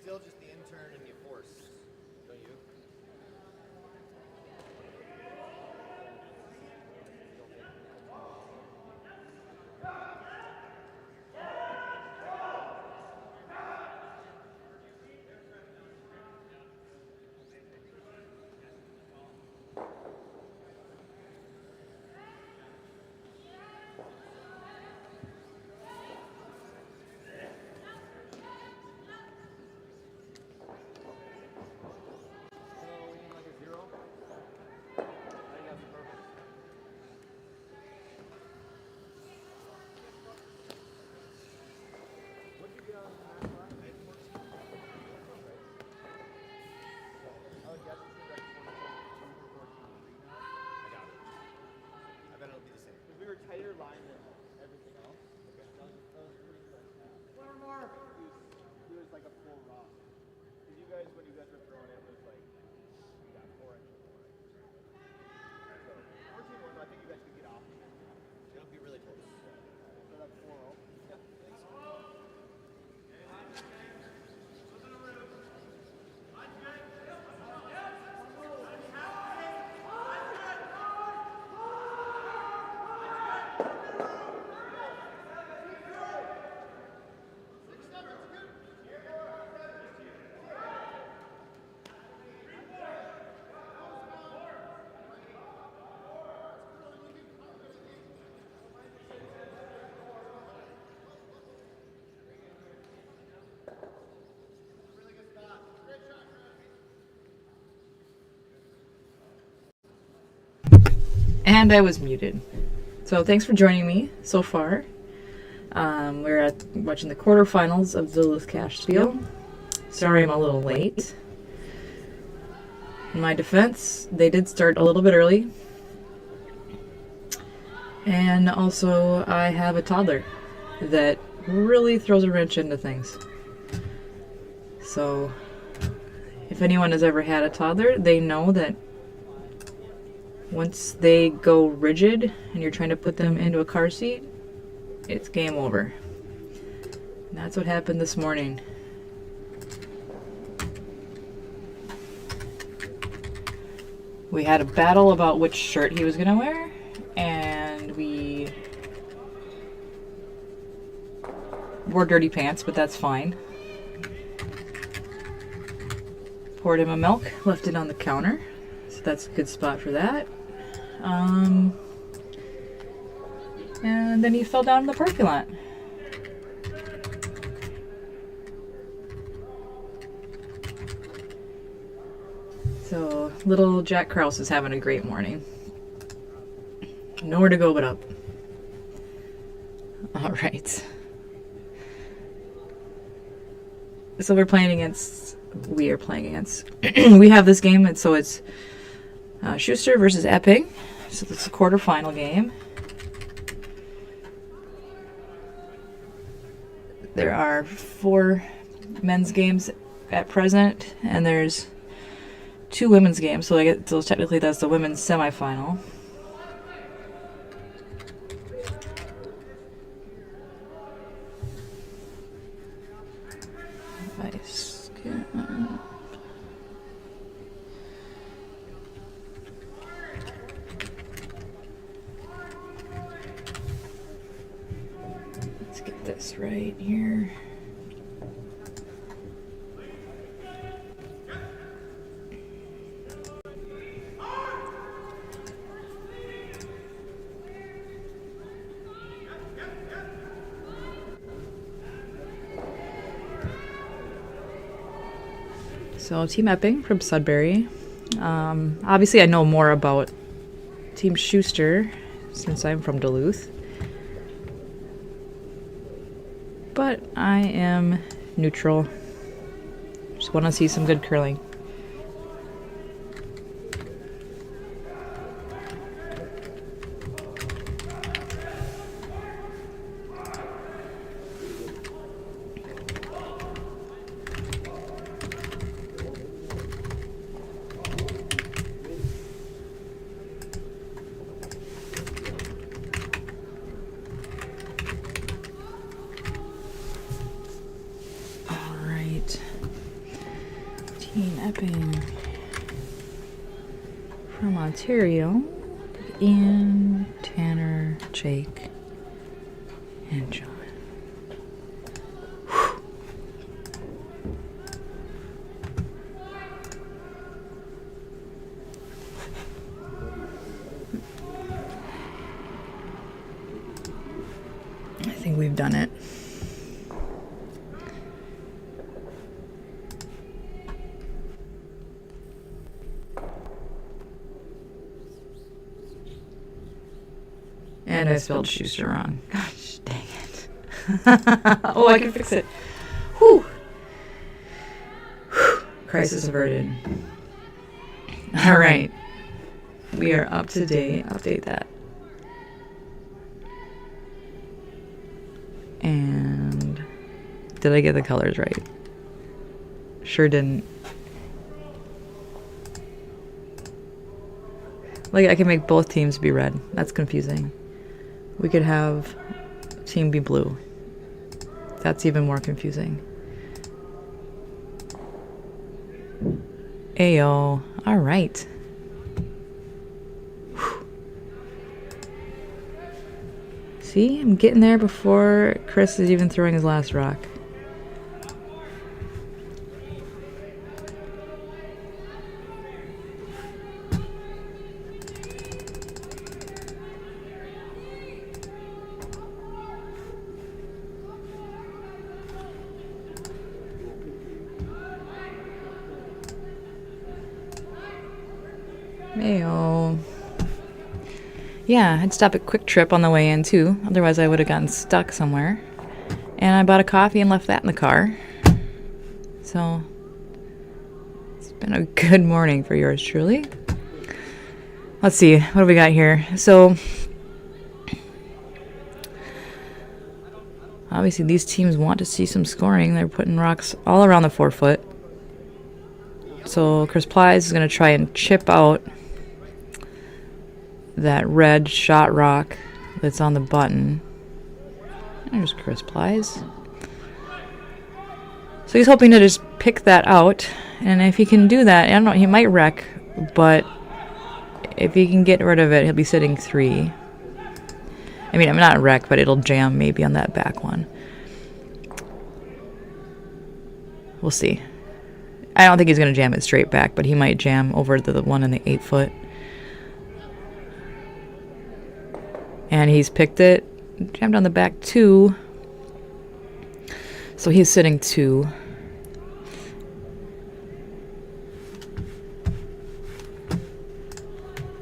still just the intern and the force, don't you? Tighter line than everything else. Okay. That was pretty close. He was like a full rock. Because you guys, when you guys were throwing it, was like, you got 4 inches more. So, 14-1, I think you guys could get off. It'll be really close. So that's 4-0. Yeah, thanks. And I was muted. So thanks for joining me so far. We're watching the quarterfinals of Duluth Cash Spiel. Sorry I'm a little late. In my defense, they did start a little bit early. And also, I have a toddler that really throws a wrench into things. So, if anyone has ever had a toddler, they know that once they go rigid and you're trying to put them into a car seat, it's game over. And that's what happened this morning. We had a battle about which shirt he was going to wear, and we wore dirty pants, but that's fine. Poured him a milk, left it on the counter, so that's a good spot for that. And then he fell down in the parking lot. So little Jack Krause is having a great morning. Nowhere to go but up. All right. So we are playing against, we have this game, and so it's Schuster versus Epping. So this is a quarterfinal game. There are 4 men's games at present, and there's 2 women's games. So technically that's the women's semifinal. Let's get this right here. So Team Epping from Sudbury. Obviously I know more about Team Schuster since I'm from Duluth. But I am neutral. Just want to see some good curling. Team Epping from Ontario. Ian, Tanner, Jake, and John. Whew. I think we've done it. And I spelled Schuster wrong. Gosh, dang it. Oh, I can fix it. Whew. Whew. Crisis averted. All right. We are up to date. Update that. And did I get the colors right? Sure didn't. Like, I can make both teams be red. That's confusing. We could have team be blue. That's even more confusing. Ayo. All right. Whew. See, I'm getting there before Chris is even throwing his last rock. Mayo. Yeah, I'd stop at Quick Trip on the way in too. Otherwise I would have gotten stuck somewhere. And I bought a coffee and left that in the car. So it's been a good morning for yours truly. Let's see, what do we got here? So obviously these teams want to see some scoring. They're putting rocks all around the 4 foot. So Chris Plies is going to try and chip out that red shot rock that's on the button. There's Chris Plies. So he's hoping to just pick that out. And if he can do that, I don't know, he might wreck, but if he can get rid of it, he'll be sitting 3. I mean, I'm not wreck, but it'll jam maybe on that back one. We'll see. I don't think he's going to jam it straight back, but he might jam over the one in the 8 foot. And he's picked it, jammed on the back 2. So he's sitting 2.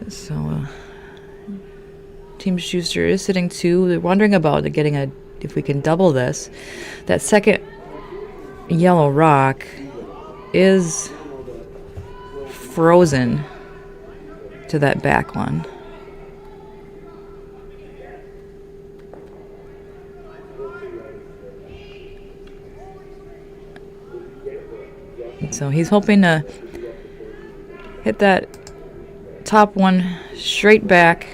So Team Schuster is sitting 2. They're wondering about getting if we can double this. That second yellow rock is frozen to that back one. So he's hoping to hit that top one straight back.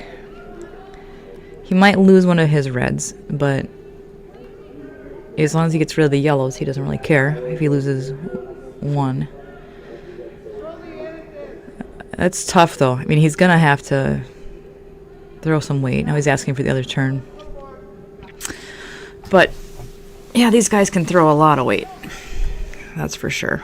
He might lose one of his reds, but as long as he gets rid of the yellows, he doesn't really care if he loses one. That's tough, though. I mean, he's going to have to throw some weight. Now he's asking for the other turn. But, yeah, these guys can throw a lot of weight. That's for sure.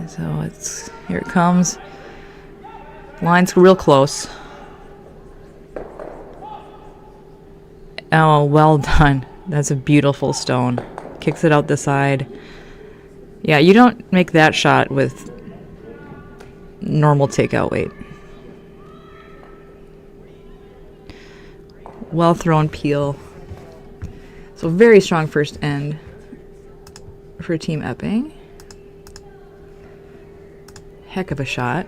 So here it comes. Line's real close. Oh, well done. That's a beautiful stone. Kicks it out the side. Yeah, you don't make that shot with normal takeout weight. Well thrown peel. So very strong first end for Team Epping. Heck of a shot.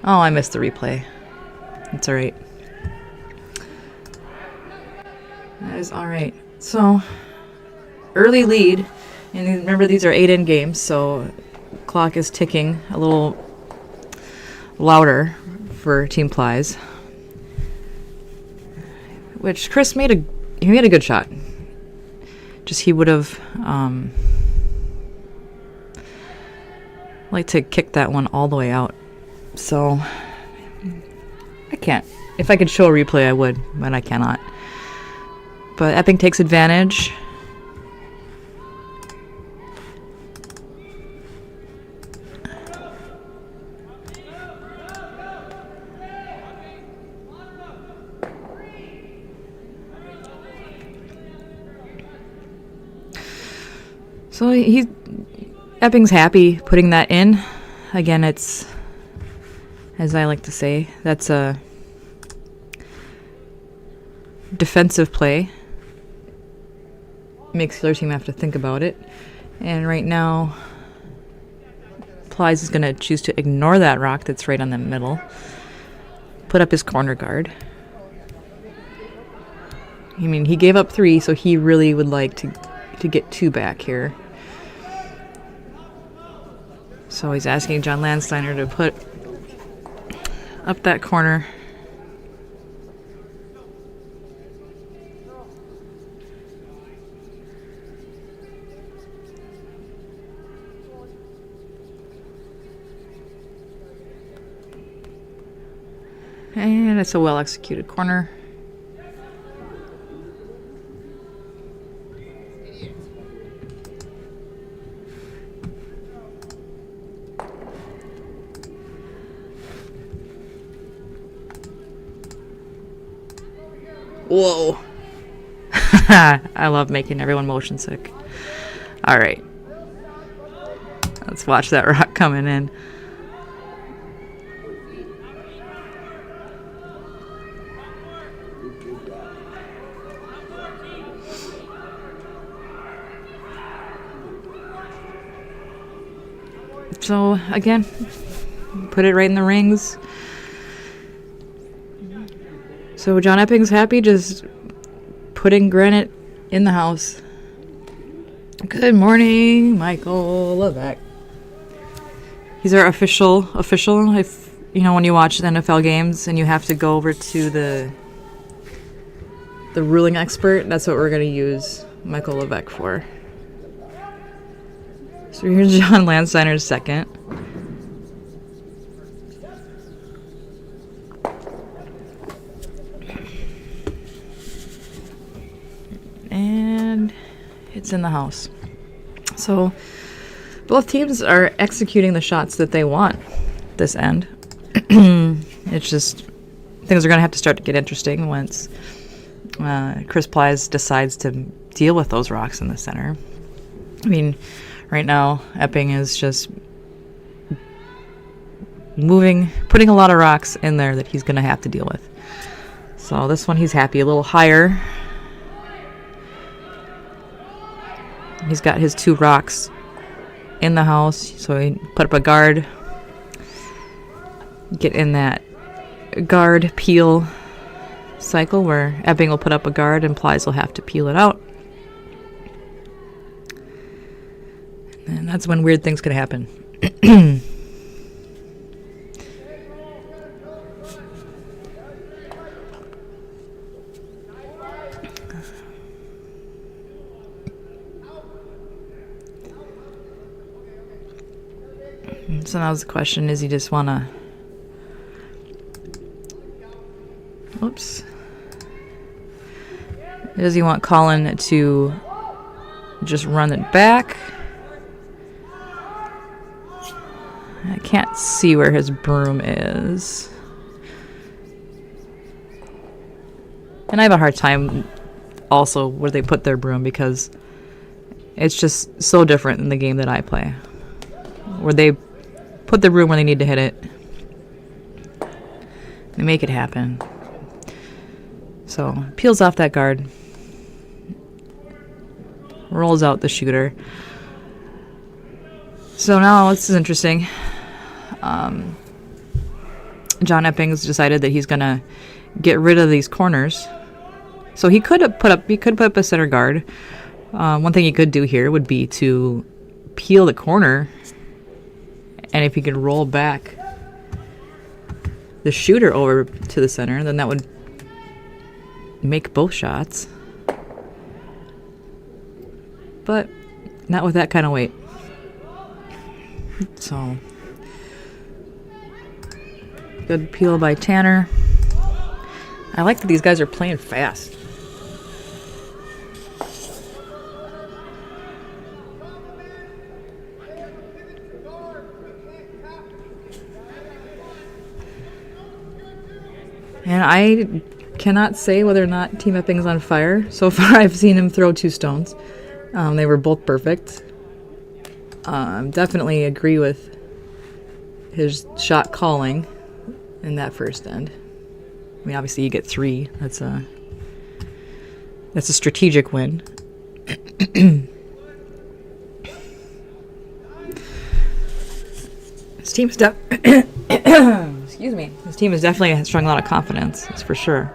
Oh, I missed the replay. It's all right. That is all right. So, early lead. And remember, these are 8-in games, so clock is ticking a little louder for Team Plies. Which Chris made a good shot. Just he would have liked to kick that one all the way out. So I can't. If I could show a replay, I would, but I cannot. But Epping takes advantage. So Epping's happy putting that in. Again, it's, as I like to say, that's a defensive play. Makes the other team have to think about it. And right now, Plies is going to choose to ignore that rock that's right on the middle. Put up his corner guard. I mean, he gave up 3, so he really would like to get 2 back here. So he's asking John Landsteiner to put up that corner. And it's a well-executed corner. Whoa. I love making everyone motion sick. All right. Let's watch that rock coming in. So, again, put it right in the rings. So John Epping's happy just putting granite in the house. Good morning, Michael Levesque. He's our official. If you know, when you watch the NFL games and you have to go over to the ruling expert, that's what we're going to use Michael Levesque for. So here's John Landsteiner's second. And it's in the house. So both teams are executing the shots that they want this end. It's just things are going to have to start to get interesting once Chris Plies decides to deal with those rocks in the center. I mean, right now, Epping is just putting a lot of rocks in there that he's going to have to deal with. So this one he's happy, a little higher. He's got his 2 rocks in the house, so he put up a guard. Get in that guard peel cycle where Epping will put up a guard and Plies will have to peel it out. And that's when weird things could happen. So now's the question, does he just want to... Oops. Does he want Colin to just run it back? I can't see where his broom is. And I have a hard time also where they put their broom because it's just so different than the game that I play. Where they put the broom where they need to hit it. They make it happen. So, peels off that guard. Rolls out the shooter. So now this is interesting. John Epping's decided that he's gonna get rid of these corners. So he could put up a center guard. One thing he could do here would be to peel the corner, and if he could roll back the shooter over to the center, then that would make both shots. But not with that kind of weight. So, good peel by Tanner. I like that these guys are playing fast. And I cannot say whether or not Team Epping's on fire. So far, I've seen him throw 2 stones. They were both perfect. Definitely agree with his shot calling in that first end. I mean, obviously you get 3. That's a strategic win. His team is excuse me. His team is definitely showing a lot of confidence. That's for sure.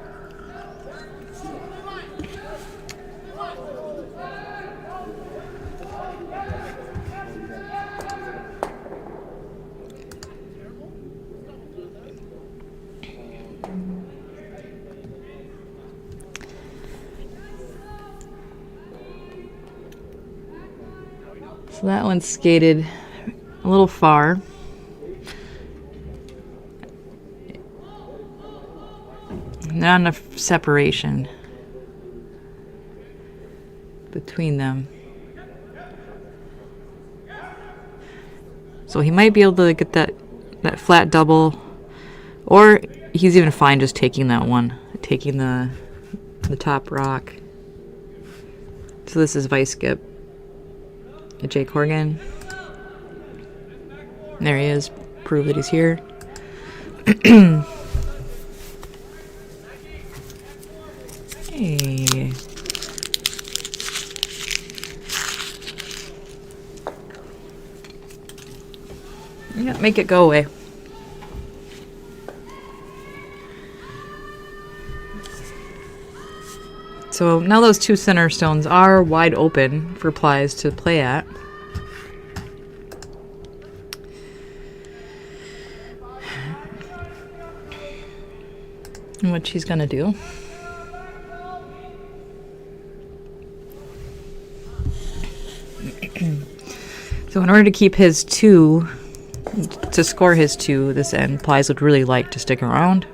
So that one skated a little far. Not enough separation between them. So he might be able to get that flat double, or he's even fine just taking that one, taking the top rock. So this is vice skip. Jake Horgan. There he is. Prove that he's here. Hey. You gotta make it go away. So now those 2 center stones are wide open for Plies to play at. And what she's gonna do. So in order to keep his 2, to score his 2 this end, Plies would really like to stick around.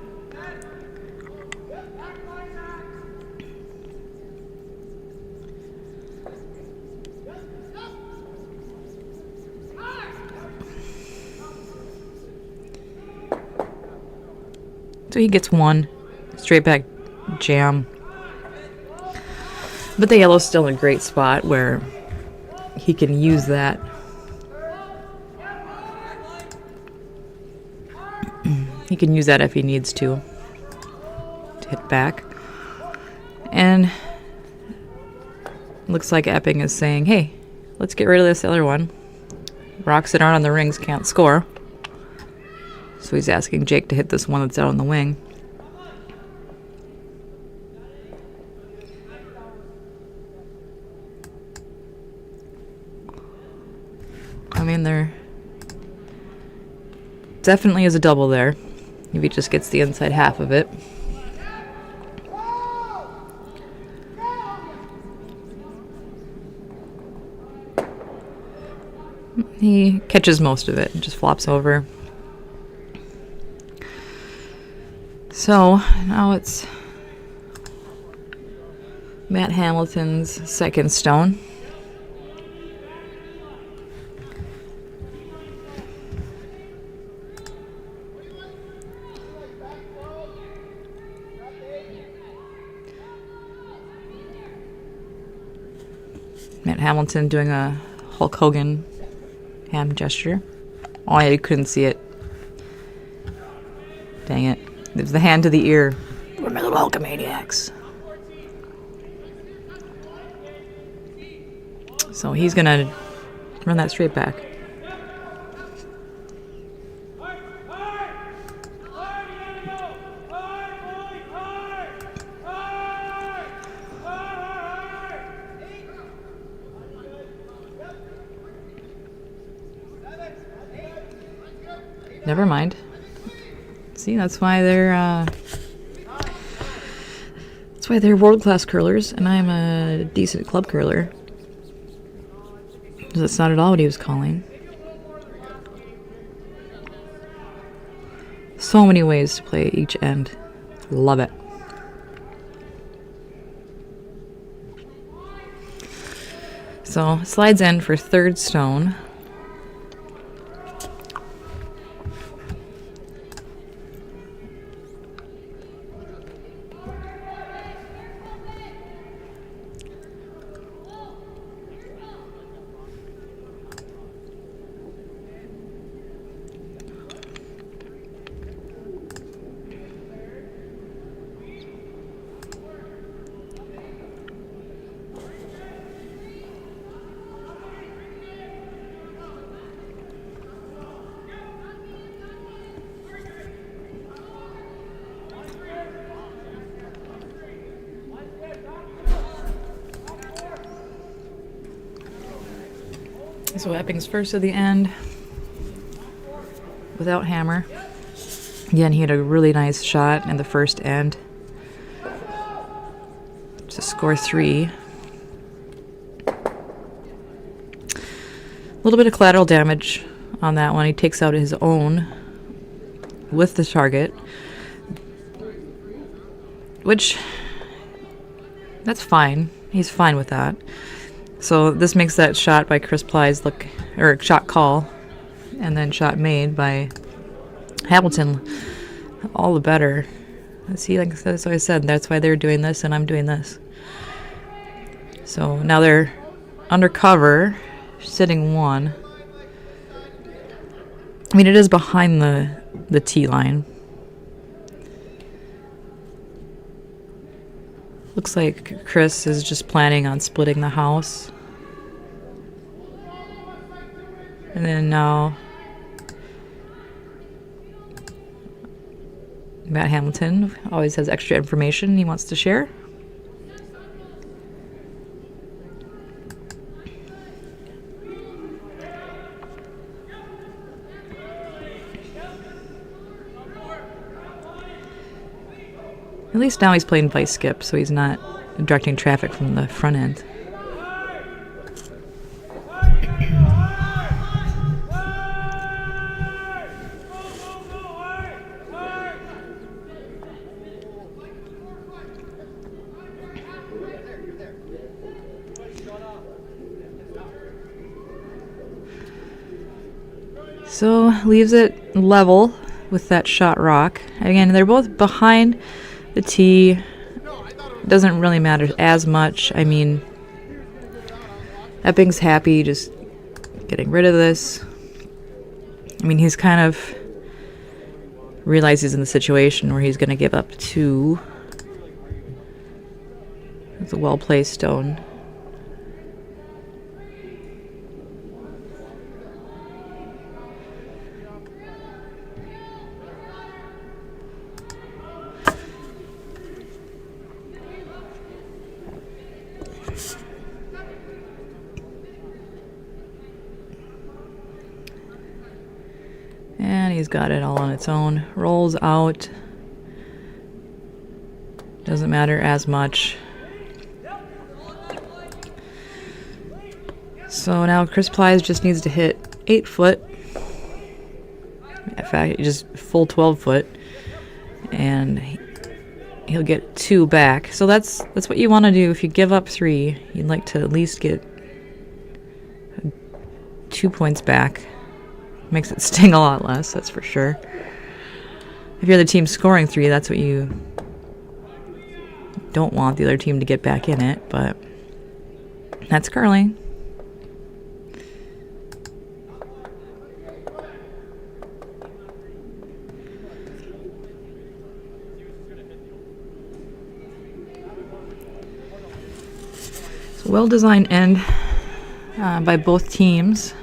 So he gets 1 straight back jam. But the yellow's still in a great spot where he can use that. He can use that if he needs to hit back. And looks like Epping is saying, hey, let's get rid of this other one. Rocks that aren't on the rings can't score. So he's asking Jake to hit this one that's out on the wing. I mean, there definitely is a double there. If he just gets the inside half of it. He catches most of it and just flops over. So now it's Matt Hamilton's second stone. Matt Hamilton doing a Hulk Hogan hand gesture. Oh, yeah, you couldn't see it. Dang it. It was the hand to the ear. We're little Hulkamaniacs. So he's going to run that straight back. Never mind. See, that's why they're world-class curlers, and I'm a decent club curler. That's not at all what he was calling. So many ways to play each end. Love it. So, slides in for third stone. So Epping's first of the end without hammer. Again, he had a really nice shot in the first end to score 3. A little bit of collateral damage on that one. He takes out his own with the target, which that's fine. He's fine with that. So this makes that shot by Chris Plies look, or shot call, and then shot made by Hamilton all the better. See, like that's what I said. That's why they're doing this, and I'm doing this. So now they're undercover, sitting 1. I mean, it is behind the tee line. Looks like Chris is just planning on splitting the house. And then now Matt Hamilton always has extra information he wants to share. At least now he's playing vice skip, so he's not directing traffic from the front end. So leaves it level with that shot rock. Again, they're both behind the tee. Doesn't really matter as much. I mean, Epping's happy just getting rid of this. I mean, he's kind of realized he's in the situation where he's going to give up 2. It's a well-placed stone. And he's got it all on its own. Rolls out. Doesn't matter as much. So now Chris Plies just needs to hit 8 foot. In fact, just full 12 foot. And he'll get 2 back. So that's what you want to do. If you give up 3, you'd like to at least get 2 points back. Makes it sting a lot less, that's for sure. If you're the team scoring 3, that's what you don't want the other team to get back in it, but that's curling. So well-designed end by both teams.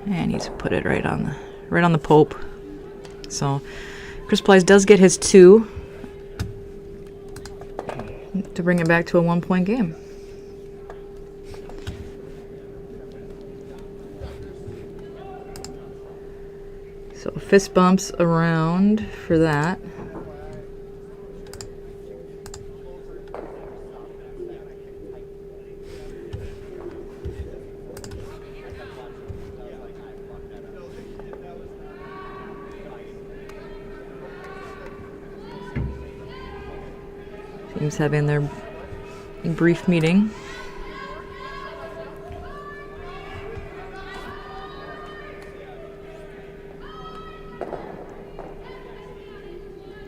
And he's put it right on the Pope. So Chris Plies does get his 2 to bring it back to a 1-point game. So fist bumps around for that. Teams having their brief meeting.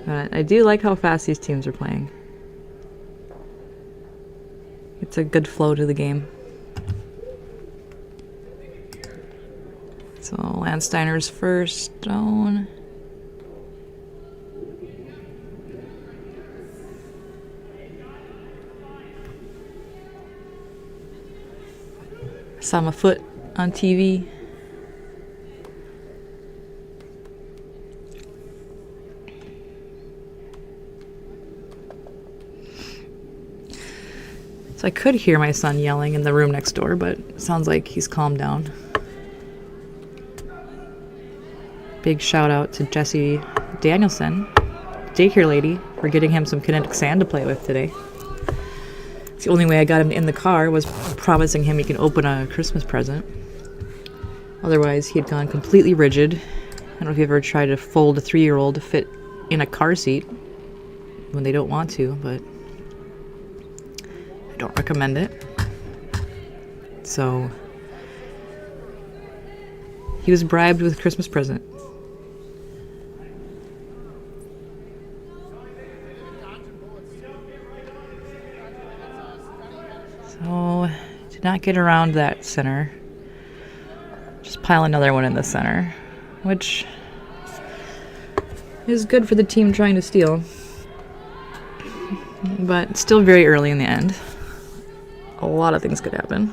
But I do like how fast these teams are playing. It's a good flow to the game. So Landsteiner's first stone. Saw my foot on TV. So I could hear my son yelling in the room next door, but it sounds like he's calmed down. Big shout out to Jesse Danielson, daycare lady, for getting him some kinetic sand to play with today. It's the only way I got him in the car was promising him he can open a Christmas present. Otherwise, he had gone completely rigid. I don't know if you've ever tried to fold a 3-year-old to fit in a car seat when they don't want to, but I don't recommend it. So he was bribed with a Christmas present. So did not get around that center. Just pile another one in the center, which is good for the team trying to steal. But still very early in the end. A lot of things could happen.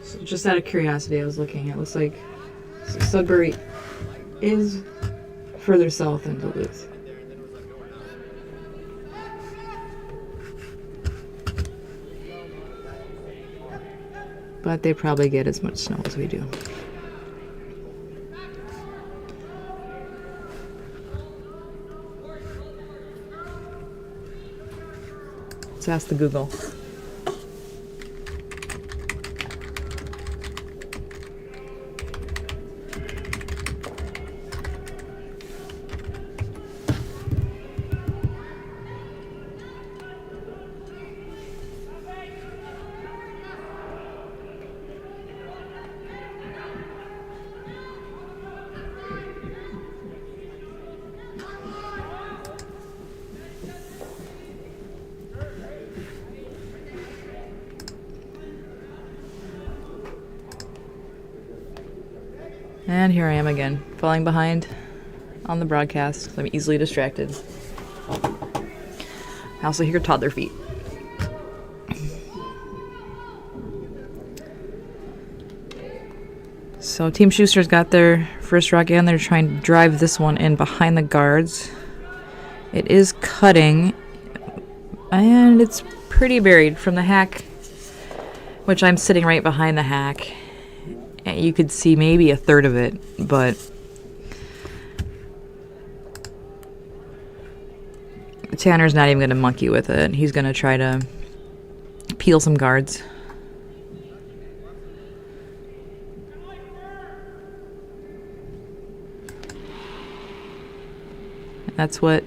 So just out of curiosity, I was looking. It looks like Sudbury is further south than Duluth. But they probably get as much snow as we do. Let's ask the Google. And here I am again, falling behind on the broadcast. I'm easily distracted. I also hear toddler feet. So Team Schuster's got their first rock in. They're trying to drive this one in behind the guards. It is cutting, and it's pretty buried from the hack, which I'm sitting right behind the hack. You could see maybe a third of it, but Tanner's not even going to monkey with it. He's going to try to peel some guards. That's what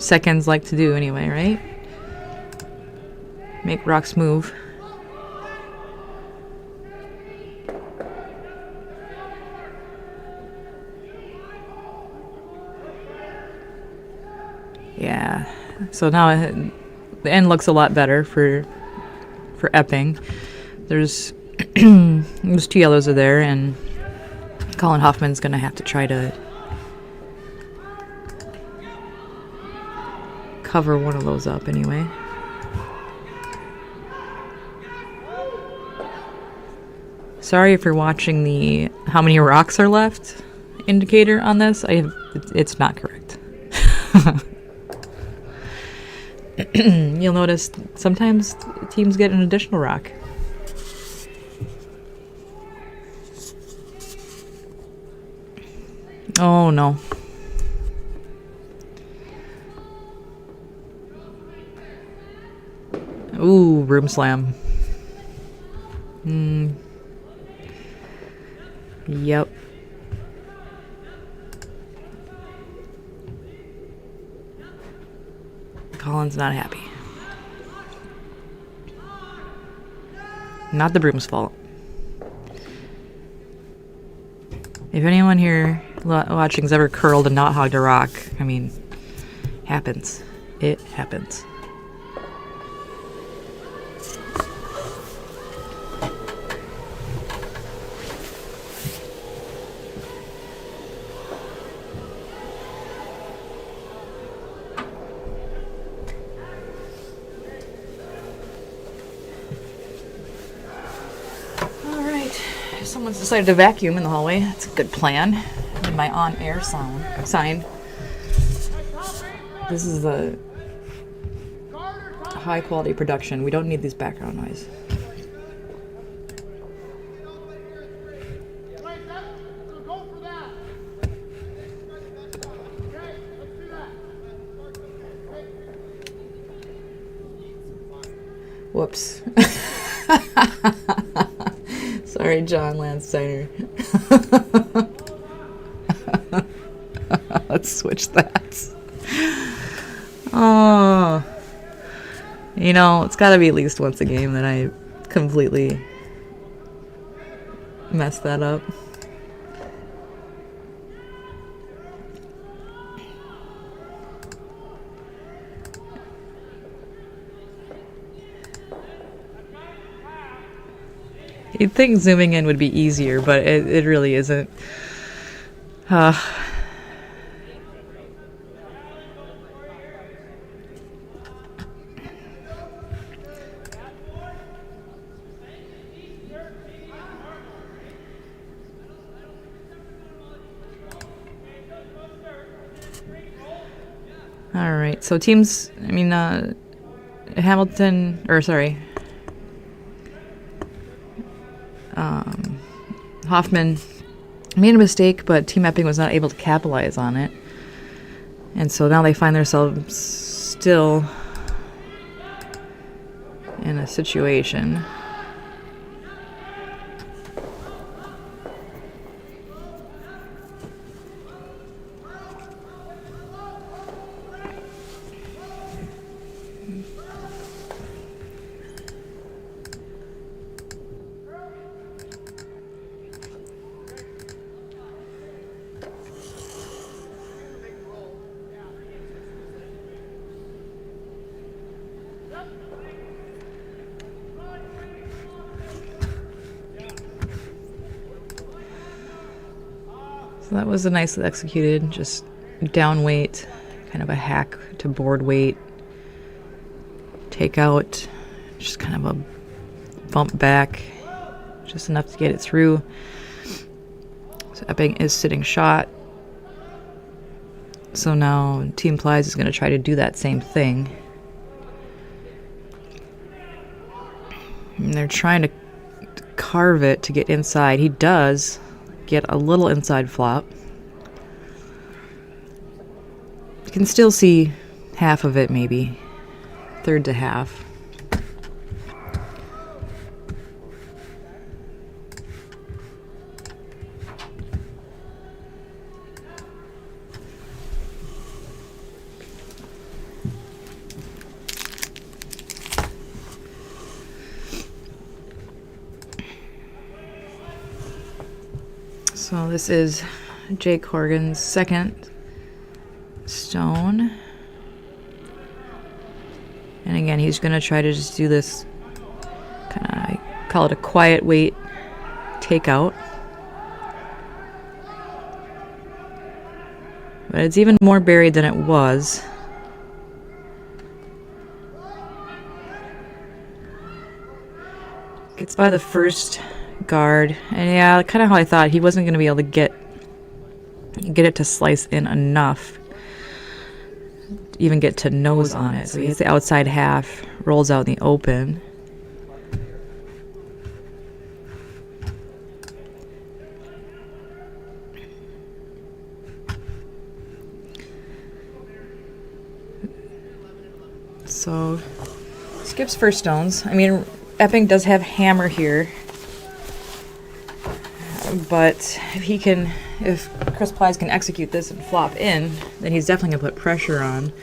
seconds like to do anyway, right? Make rocks move. Yeah. So now the end looks a lot better for Epping. There's there's 2 yellows are there, and Colin Hoffman's gonna have to try to cover one of those up anyway. Sorry if you're watching the how many rocks are left indicator on this. It's not correct. You'll notice sometimes teams get an additional rock. Oh no. Ooh, room slam. Yep. Colin's not happy. Not the broom's fault. If anyone here watching's ever curled and not hogged a rock, I mean, happens. It happens. Someone's decided to vacuum in the hallway. That's a good plan. In my on-air sign. This is a high-quality production. We don't need this background noise. Whoops. Sorry, John Landsteiner. Let's switch that. Oh. You know, it's got to be at least once a game that I completely mess that up. You'd think zooming in would be easier, but it really isn't. All right, so teams, Hamilton, or sorry, Hoffman made a mistake, but Team Epping was not able to capitalize on it. And so now they find themselves still in a situation. So that was a nicely executed, just down weight, kind of a hack to board weight, take out, just kind of a bump back, just enough to get it through. So Epping is sitting shot. So now Team Plies is going to try to do that same thing. And they're trying to carve it to get inside. He does get a little inside flop. You can still see half of it, maybe. Third to half. So this is Jake Horgan's second stone. And again, he's going to try to just do this kind of, I call it a quiet weight takeout. But it's even more buried than it was. Gets by the first guard. And yeah, kind of how I thought. He wasn't going to be able to get it to slice in enough. Even get to nose on it. So he hits the outside half, rolls out in the open. So skips first stones. I mean, Epping does have hammer here, but if Chris Plies can execute this and flop in, then he's definitely gonna put pressure on.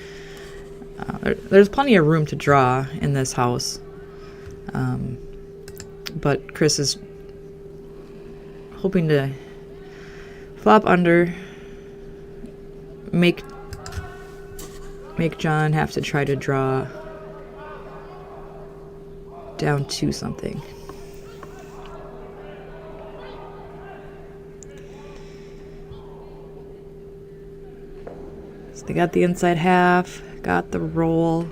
There's plenty of room to draw in this house, but Chris is hoping to flop under, make John have to try to draw down to something. So they got the inside half, got the roll,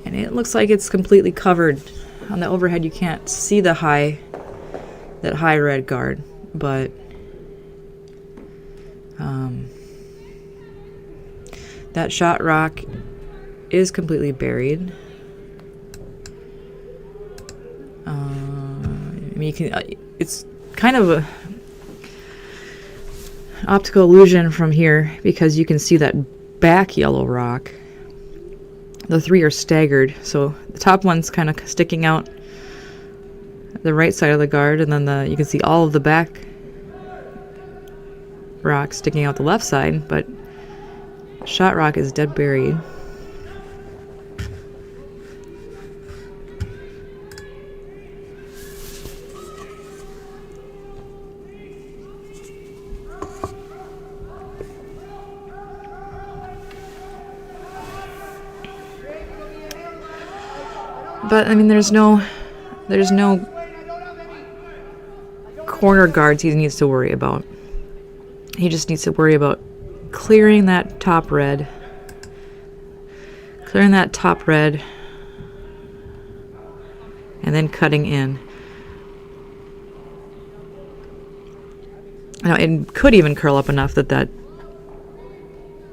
and it looks like it's completely covered. On the overhead you can't see that high red guard, but that shot rock is completely buried. I mean, it's kind of an optical illusion from here because you can see that back yellow rock. The three are staggered, so the top one's kind of sticking out the right side of the guard, and then you can see all of the back rock sticking out the left side, but shot rock is dead buried. But I mean, there's no corner guards he needs to worry about. He just needs to worry about clearing that top red, and then cutting in. Now, it could even curl up enough that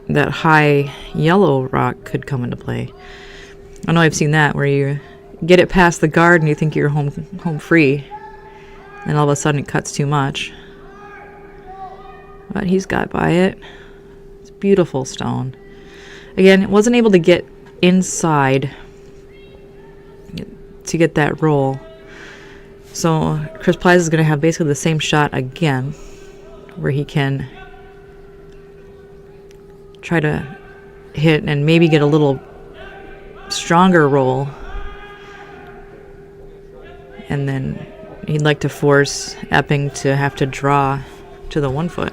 high yellow rock could come into play. I know I've seen that where you get it past the guard and you think you're home free, and all of a sudden it cuts too much. But he's got by it. It's a beautiful stone. Again, it wasn't able to get inside to get that roll. So Chris Plies is going to have basically the same shot again, where he can try to hit and maybe get a little stronger roll. And then he'd like to force Epping to have to draw to the 1 foot.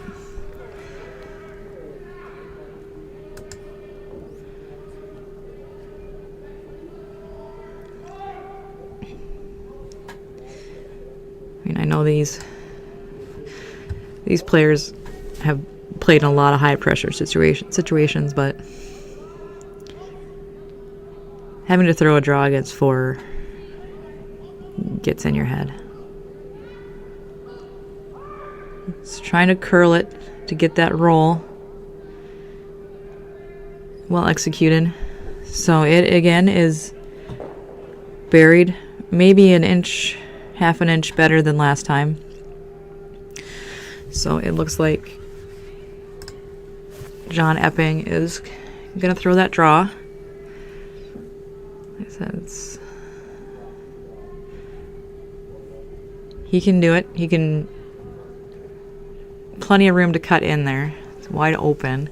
I mean, I know these players have played in a lot of high pressure situations, but having to throw a draw against 4 gets in your head. It's trying to curl it to get that roll well executed. So it again is buried maybe an inch, half an inch better than last time. So it looks like John Epping is going to throw that draw. Like I said, he can do it. He can. Plenty of room to cut in there. It's wide open.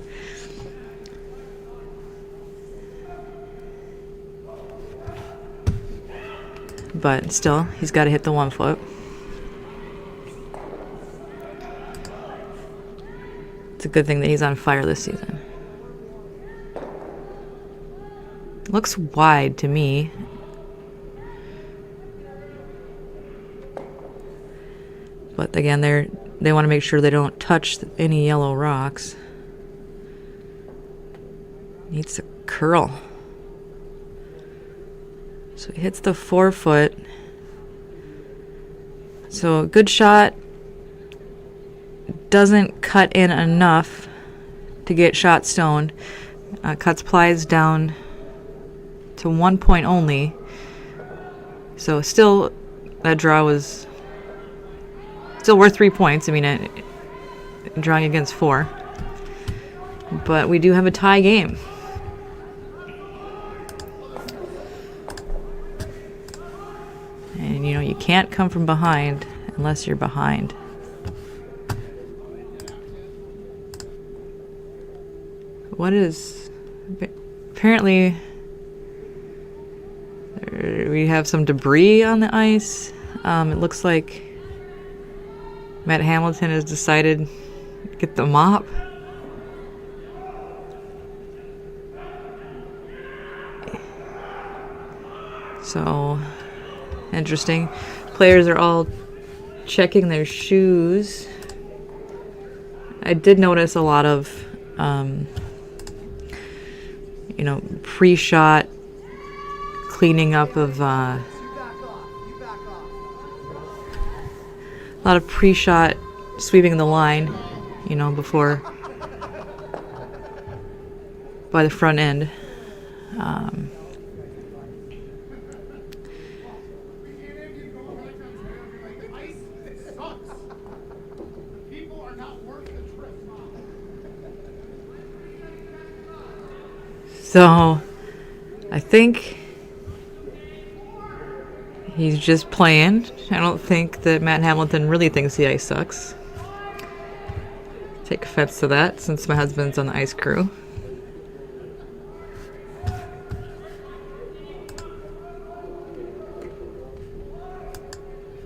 But still, he's got to hit the 1 foot. It's a good thing that he's on fire this season. Looks wide to me. But again, they want to make sure they don't touch any yellow rocks. Needs to curl. So he hits the 4-foot. So a good shot. Doesn't cut in enough to get shot stoned. Cuts plies down to 1 point only. So still, that draw was still worth 3 points. I mean, drawing against 4. But we do have a tie game. And, you can't come from behind unless you're behind. What is... Apparently, we have some debris on the ice. It looks like Matt Hamilton has decided to get the mop. So, interesting. Players are all checking their shoes. I did notice a lot of, pre-shot cleaning up of, a lot of pre-shot sweeping the line, before, by the front end. So, I think he's just playing. I don't think that Matt Hamilton really thinks the ice sucks. Take offense to that, since my husband's on the ice crew.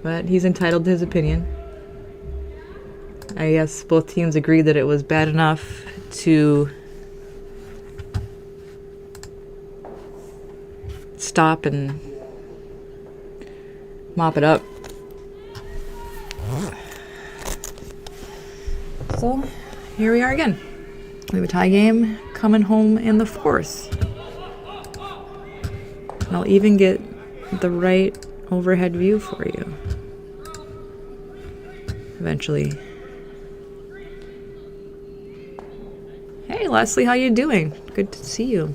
But he's entitled to his opinion. I guess both teams agreed that it was bad enough to stop and mop it up. So here we are again. We have a tie game coming home in the 4th. And I'll even get the right overhead view for you eventually. Hey Leslie, how you doing? Good to see you.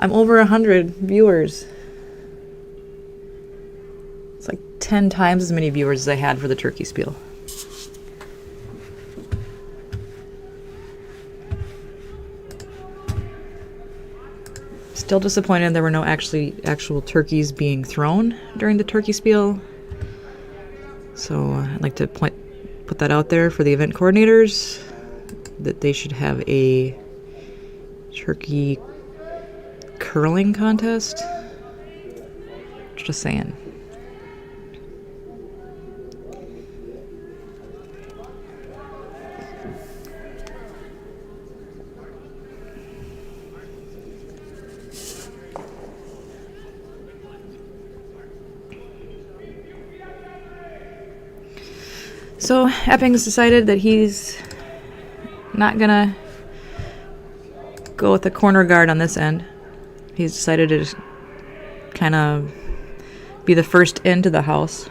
I'm over 100 viewers. It's like 10 times as many viewers as I had for the turkey spiel. Still disappointed there were no actual turkeys being thrown during the turkey spiel. So I'd like to put that out there for the event coordinators, that they should have a turkey curling contest. Just saying. So Epping's decided that he's not gonna go with the corner guard on this end. He's decided to just kind of be the first into the house.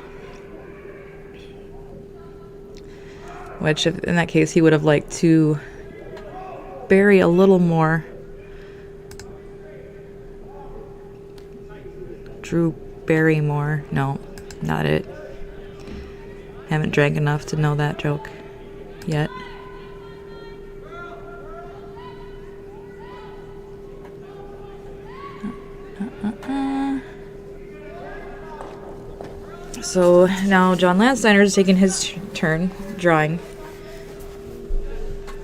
Which, if, in that case, he would have liked to bury a little more. Drew Barrymore. No, not it. Haven't drank enough to know that joke yet. So now John Landsteiner is taking his turn drawing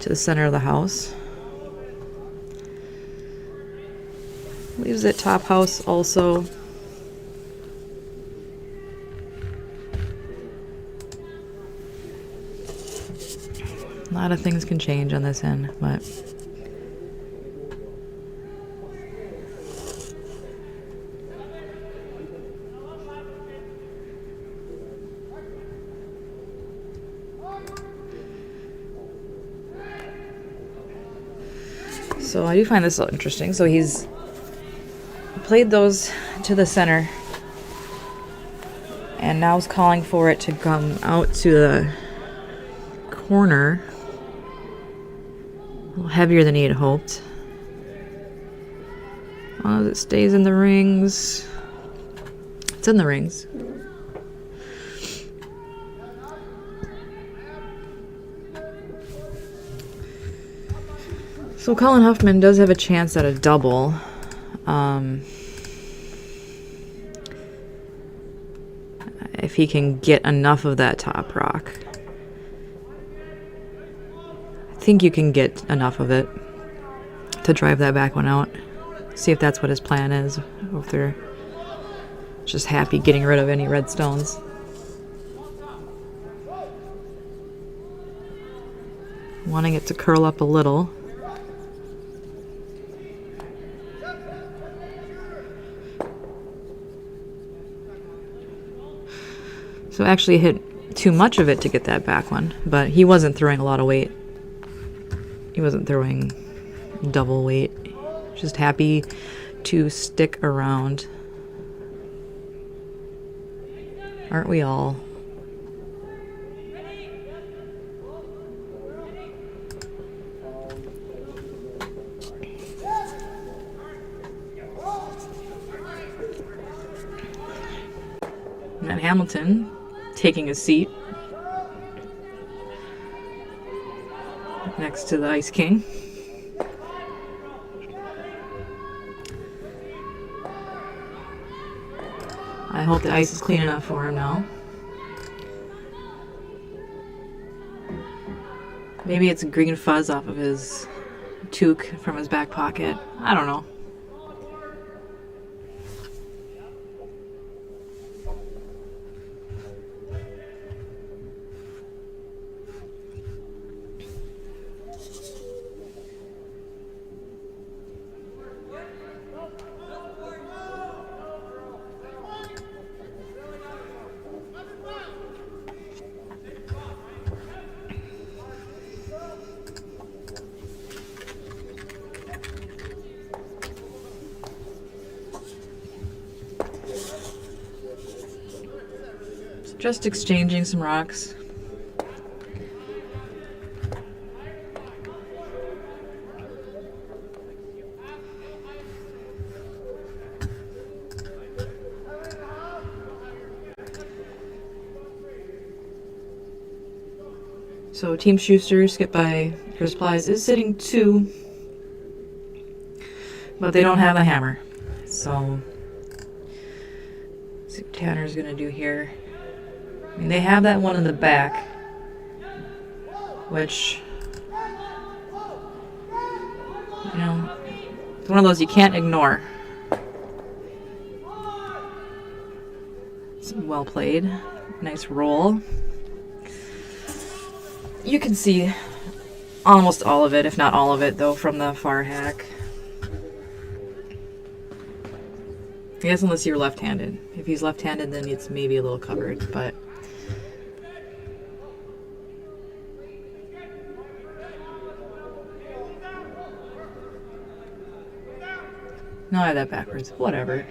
to the center of the house. Leaves it top house also. A lot of things can change on this end, but so I do find this a little interesting. So he's played those to the center, and now is calling for it to come out to the corner. A little heavier than he had hoped. As long as it stays in the rings. It's in the rings. So Colin Huffman does have a chance at a double. If he can get enough of that top rock. I think you can get enough of it to drive that back one out. See if that's what his plan is, or if they're just happy getting rid of any red stones. Wanting it to curl up a little. So actually hit too much of it to get that back one, but he wasn't throwing a lot of weight. He wasn't throwing double weight. Just happy to stick around. Aren't we all? Matt Hamilton taking a seat next to the Ice King. I hope the ice is clean enough for him now. Maybe it's green fuzz off of his toque from his back pocket. I don't know. Just exchanging some rocks. So Team Schuster, skipped by Chris Plies, is sitting 2, but they don't have a hammer. So let's see what Tanner's gonna do here. I mean, they have that one in the back, which, you know, it's one of those you can't ignore. It's well played. Nice roll. You can see almost all of it, if not all of it, though, from the far hack. I guess unless you're left-handed. If he's left-handed, then it's maybe a little covered, but... No, I had that backwards. Whatever.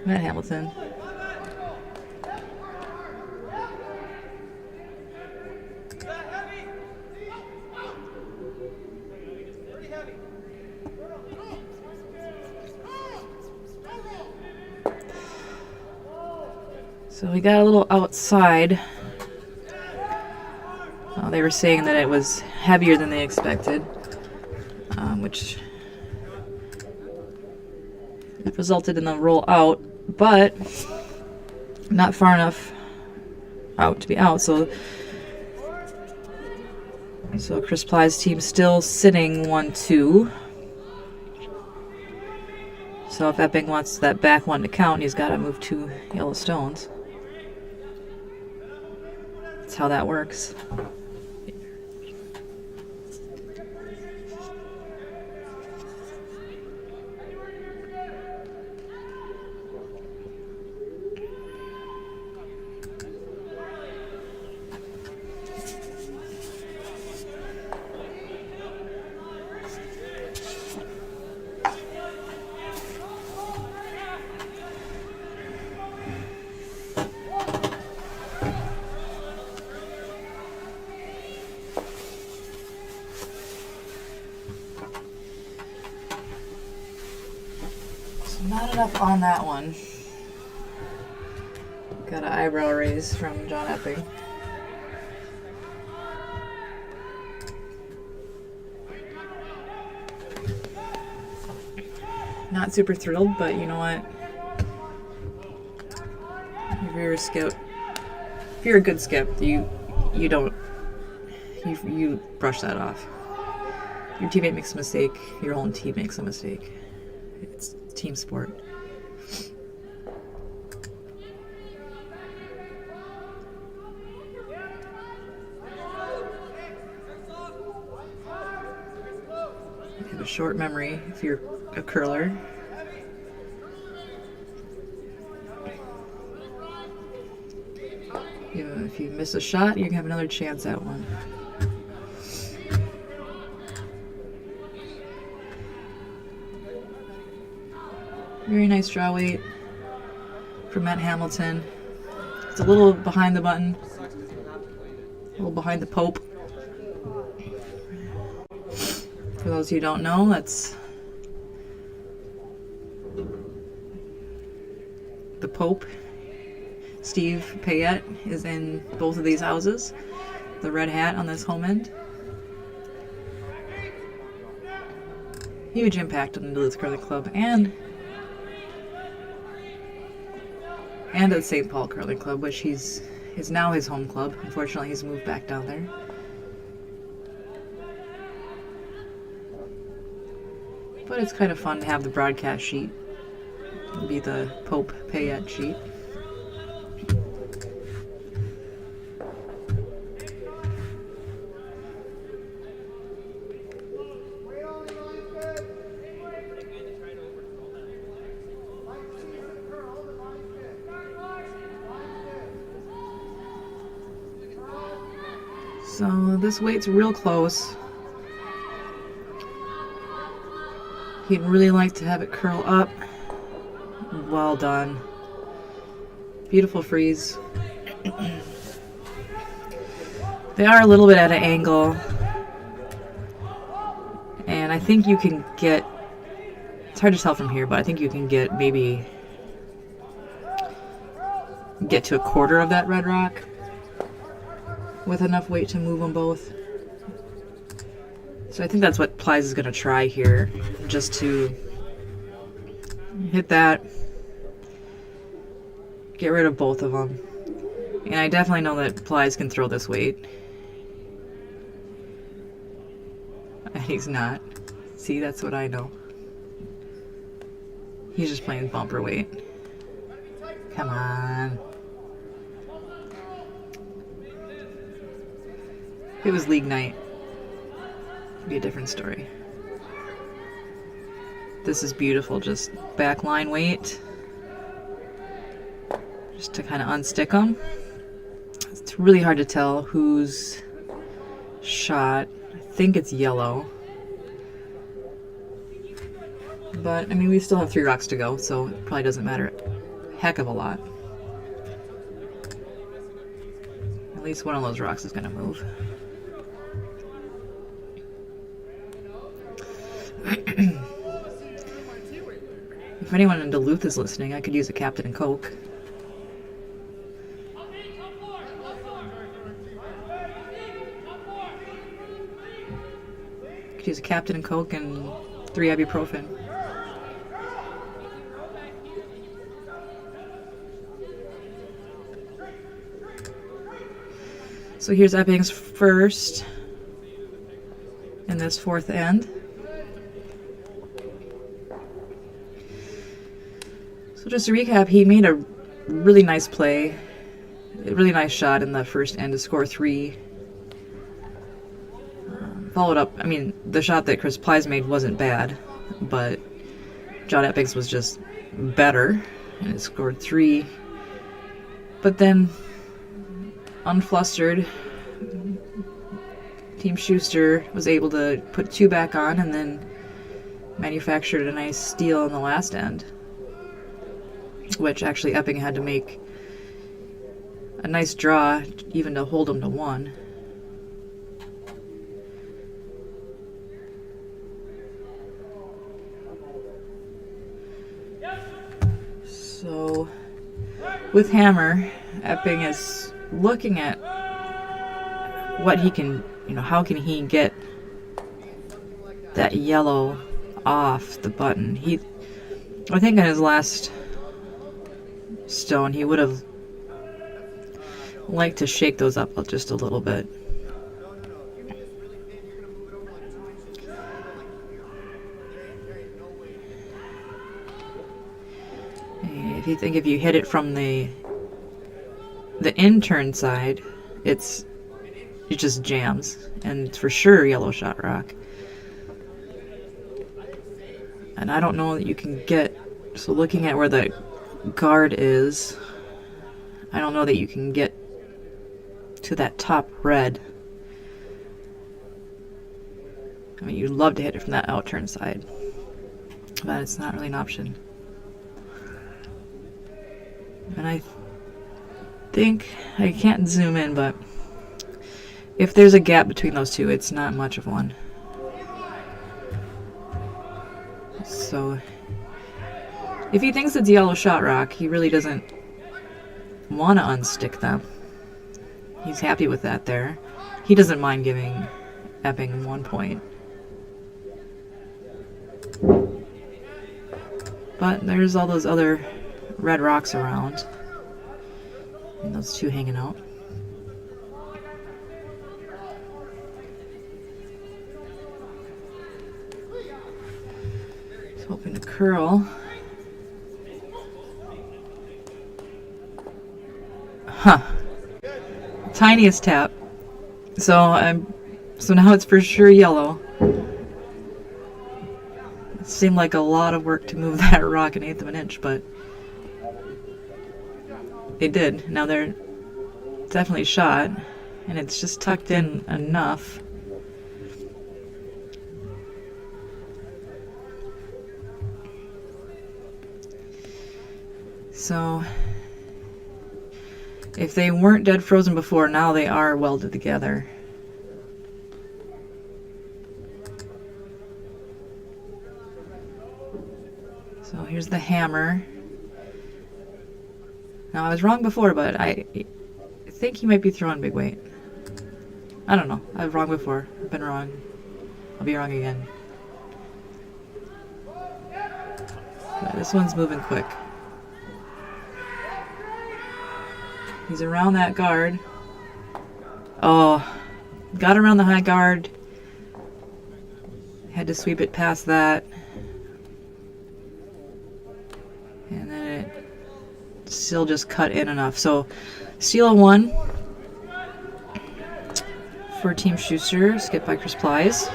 Matt Hamilton. So we got a little outside. They were saying that it was heavier than they expected. Which resulted in the roll out, but not far enough out to be out. So Chris Ply's team still sitting 1-2. So if Epping wants that back one to count, he's got to move 2 yellow stones. That's how that works. Not enough on that one. Got an eyebrow raise from John Epping. Not super thrilled, but you know what? If you're a skip, if you're a good skip, you brush that off. Your teammate makes a mistake, your own team makes a mistake. It's team sport. You have a short memory if you're a curler. If you miss a shot, you can have another chance at one. Very nice draw weight from Matt Hamilton. It's a little behind the button, a little behind the Pope. For those who don't know, that's the Pope. Steve Payette is in both of these houses. The red hat on this home end. Huge impact on the Duluth Curling Club and at St. Paul Curling Club, which is now his home club. Unfortunately, he's moved back down there. But it's kind of fun to have the broadcast sheet be the Pope Payette sheet. So this weight's real close. He'd really like to have it curl up. Well done. Beautiful freeze. They are a little bit at an angle. And I think you can get, it's hard to tell from here, but I think you can get to a quarter of that red rock with enough weight to move them both. So I think that's what Plies is going to try here, just to hit that, get rid of both of them. And I definitely know that Plies can throw this weight. And he's not. See, that's what I know. He's just playing bumper weight. Come on. If it was league night, it'd be a different story. This is beautiful, just back line weight. Just to kind of unstick them. It's really hard to tell whose shot. I think it's yellow. But, I mean, we still have 3 rocks to go, so it probably doesn't matter a heck of a lot. At least one of those rocks is going to move. If anyone in Duluth is listening, I could use a Captain and Coke. Could use a Captain and Coke and 3 ibuprofen. So here's Epping's first in this 4th end. So just to recap, he made a really nice play A really nice shot in the first end to score 3. Followed up, I mean, the shot that Chris Plies made wasn't bad, but John Eppings was just better, and it scored 3. But then, unflustered, Team Schuster was able to put 2 back on and then manufactured a nice steal in the last end, which actually Epping had to make a nice draw even to hold him to 1. So with Hammer, Epping is looking at what he can, how can he get that yellow off the button. I think on his last stone, he would have liked to shake those up just a little bit. If you hit it from the in-turn side, it just jams, and it's for sure yellow shot rock. And I don't know that you can get, so looking at where the guard is, I don't know that you can get to that top red. I mean, you'd love to hit it from that out-turn side, but it's not really an option. And I think, I can't zoom in, but if there's a gap between those two, it's not much of one. So, if he thinks it's yellow shot rock, he really doesn't want to unstick them. He's happy with that there. He doesn't mind giving Epping 1 point. But there's all those other red rocks around. And those 2 hanging out. He's hoping to curl. Huh. Tiniest tap. So now it's for sure yellow. It seemed like a lot of work to move that rock 1/8 of an inch, but they did. Now they're definitely shot, and it's just tucked in enough. So if they weren't dead frozen before, now they are welded together. So here's the hammer. Now I was wrong before, but I think he might be throwing big weight. I don't know. I was wrong before. I've been wrong. I'll be wrong again. But this one's moving quick. He's around that guard. Oh, got around the high guard. Had to sweep it past that. And then it still just cut in enough. So, steal a 1 for Team Schuster, skipped by Chris Plies.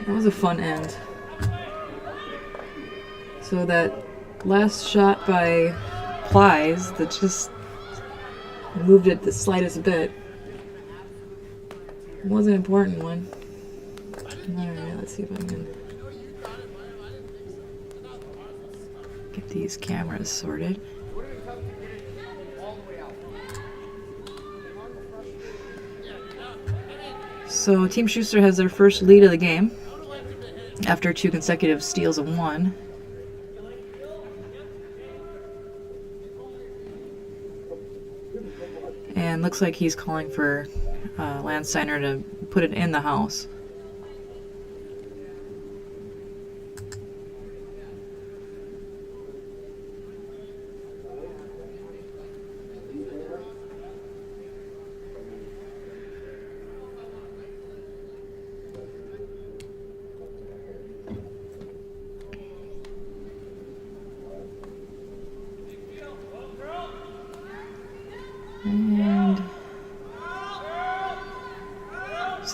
That was a fun end. So that last shot by Plies that just moved it the slightest bit was an important one. Alright, let's see if I can get these cameras sorted. So Team Schuster has their first lead of the game after 2 consecutive steals of 1. And looks like he's calling for Landsteiner to put it in the house.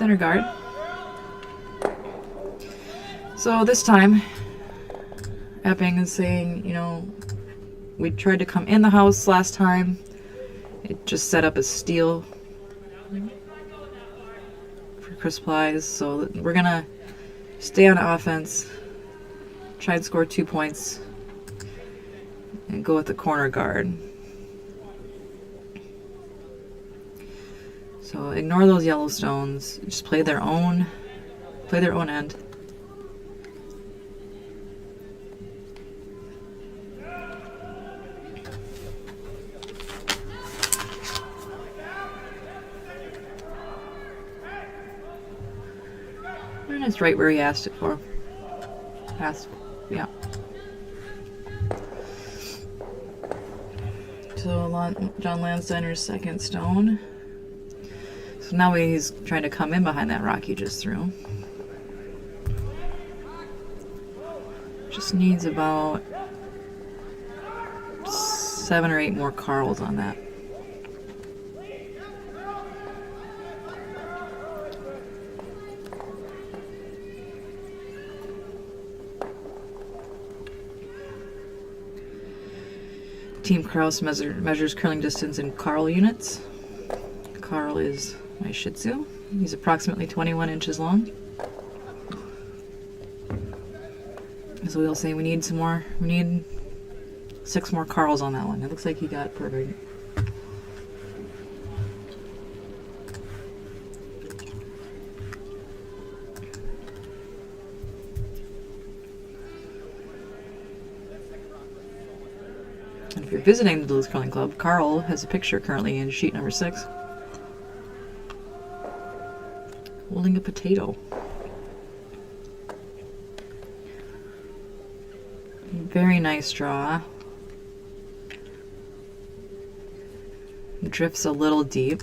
center guard. So this time, Epping is saying, you know, we tried to come in the house last time. It just set up a steal for Chris Plies. So we're going to stay on offense, try and score 2 points, and go with the corner guard. So ignore those Yellowstones. Just play their own end. And it's right where he asked it for. Yeah. So John Landsteiner's second stone. So now he's trying to come in behind that rock he just threw. Just needs about 7 or 8 more Carls on that. Team Carls measures curling distance in Carl units. Carl is my Shih Tzu. He's approximately 21 inches long. So we'll say we need 6 more Carls on that one. It looks like he got perfect. And if you're visiting the Duluth Curling Club, Carl has a picture currently in sheet number 6. Holding a potato. Very nice draw. Drifts a little deep.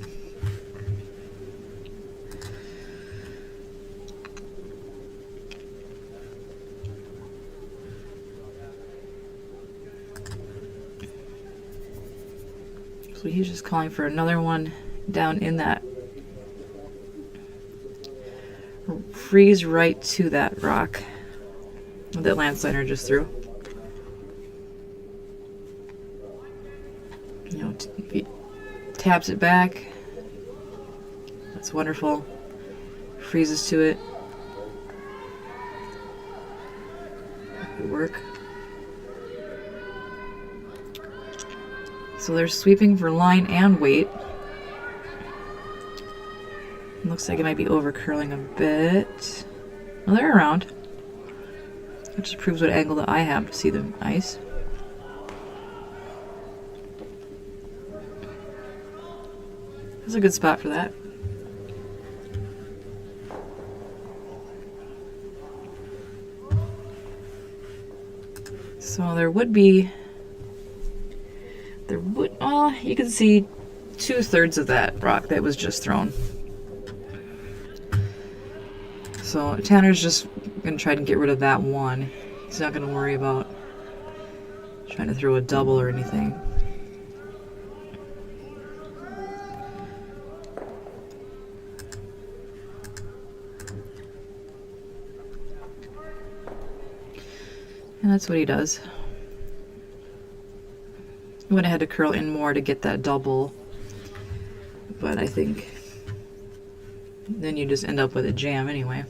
So he's just calling for another one down in that. Freeze right to that rock that Landsteiner just threw. You know, he taps it back. That's wonderful. Freezes to it. Good work. So they're sweeping for line and weight. Looks like it might be over curling a bit. Well, they're around. It just proves what angle that I have to see the ice. That's a good spot for that. So there would, you can see 2/3 of that rock that was just thrown. So Tanner's just going to try to get rid of that one. He's not going to worry about trying to throw a double or anything. And that's what he does. I would have had to curl in more to get that double, but I think then you just end up with a jam anyway.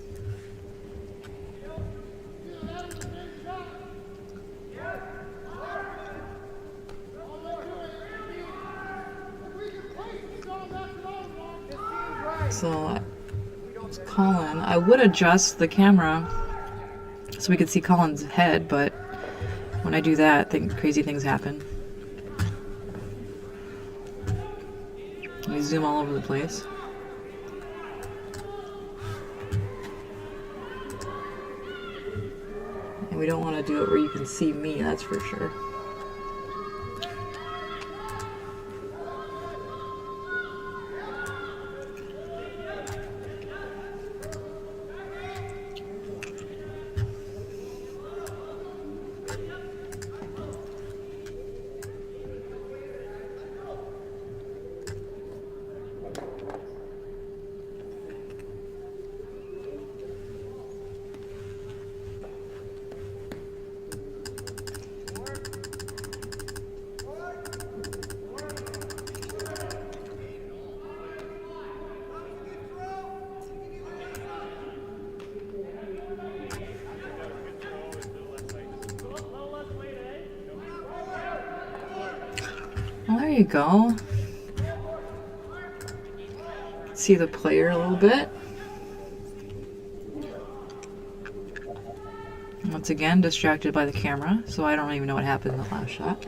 So Colin, I would adjust the camera so we could see Colin's head, but when I do that, crazy things happen. We zoom all over the place. And we don't want to do it where you can see me, that's for sure. you go. See the player a little bit. Once again, distracted by the camera, so I don't even know what happened in the last shot.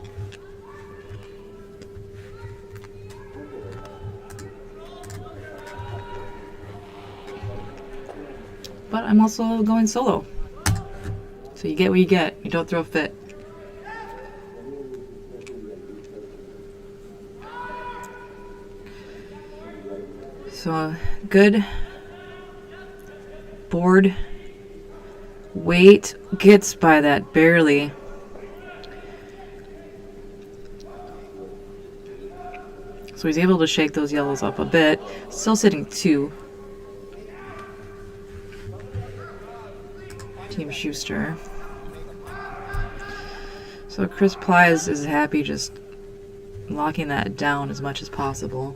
But I'm also going solo. So you get what you get. You don't throw a fit. So good board weight, gets by that barely. So he's able to shake those yellows up a bit. Still sitting 2. Team Schuster. So Chris Plies is happy just locking that down as much as possible.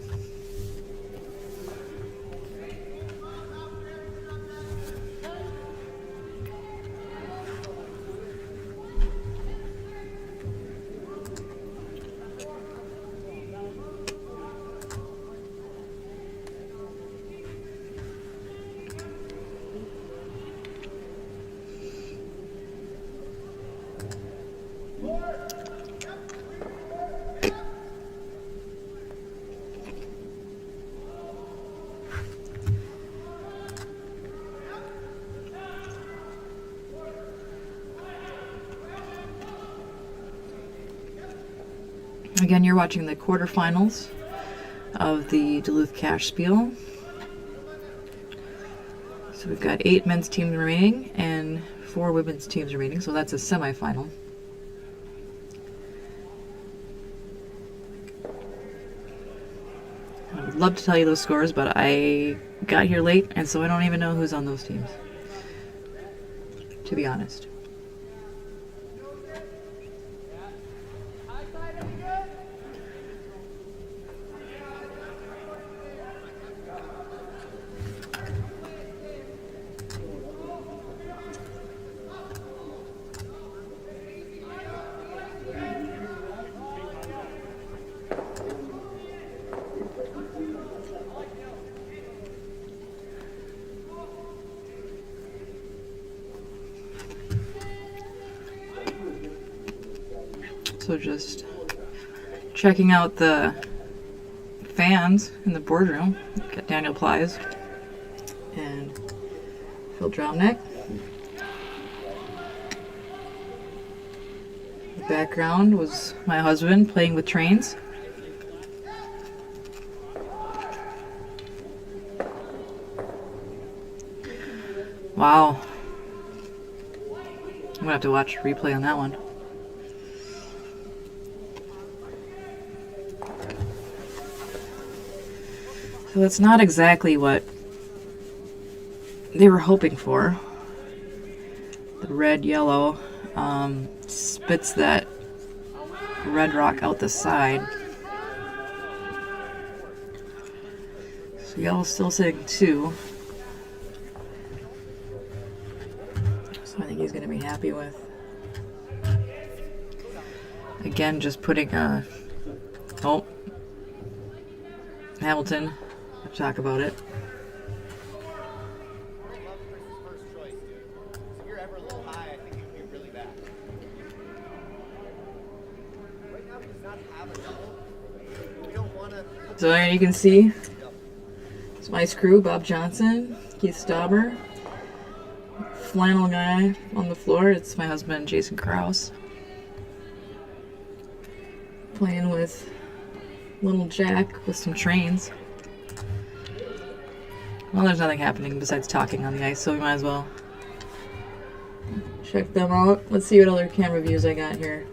Again, you're watching the quarterfinals of the Duluth Cash Spiel. So we've got 8 men's teams remaining and 4 women's teams remaining, so that's a semifinal. I would love to tell you those scores, but I got here late, and so I don't even know who's on those teams, to be honest. So just checking out the fans in the boardroom. Got Daniel Plies and Phil Dromnick. The background was my husband playing with trains. Wow. I'm gonna have to watch a replay on that one. So that's not exactly what they were hoping for. The red-yellow spits that red rock out the side. So yellow's still sitting 2. So I think he's going to be happy with. Again, just putting oh, Hamilton. Talk about it. So there you can see it's my crew, Bob Johnson, Keith Stauber, flannel guy on the floor. It's my husband, Jason Krause, playing with little Jack with some trains. Well, there's nothing happening besides talking on the ice, so we might as well check them out. Let's see what other camera views I got here.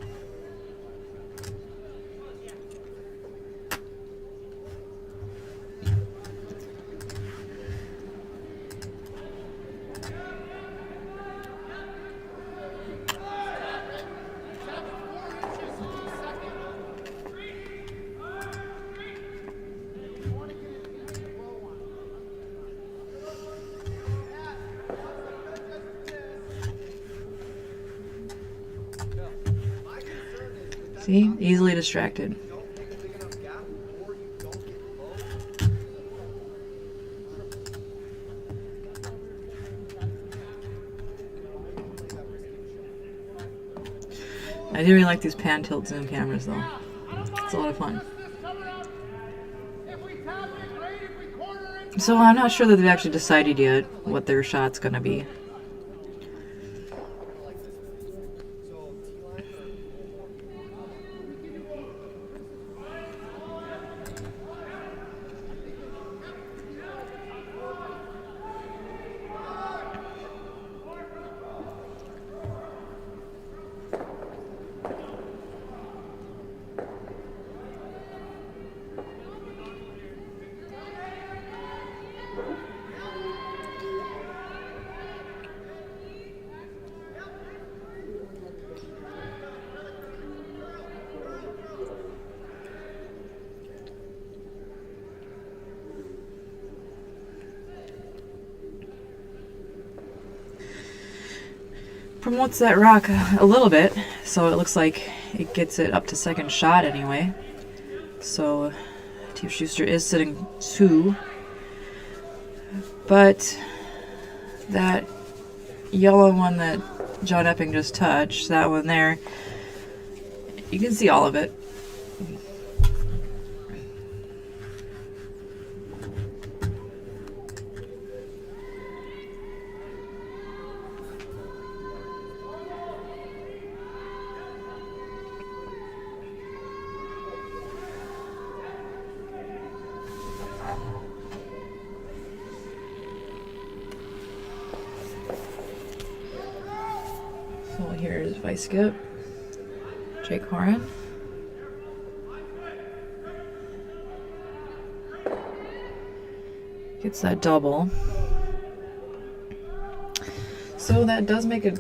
See? Easily distracted. I do really like these pan tilt zoom cameras though. It's a lot of fun. So I'm not sure that they've actually decided yet what their shot's gonna be. Promotes that rock a little bit, so it looks like it gets it up to second shot anyway. So Team Schuster is sitting 2, but that yellow one that John Epping just touched, that one there, you can see all of it. So here's Vice Skip, Jake Horan. Gets that double. So that does make a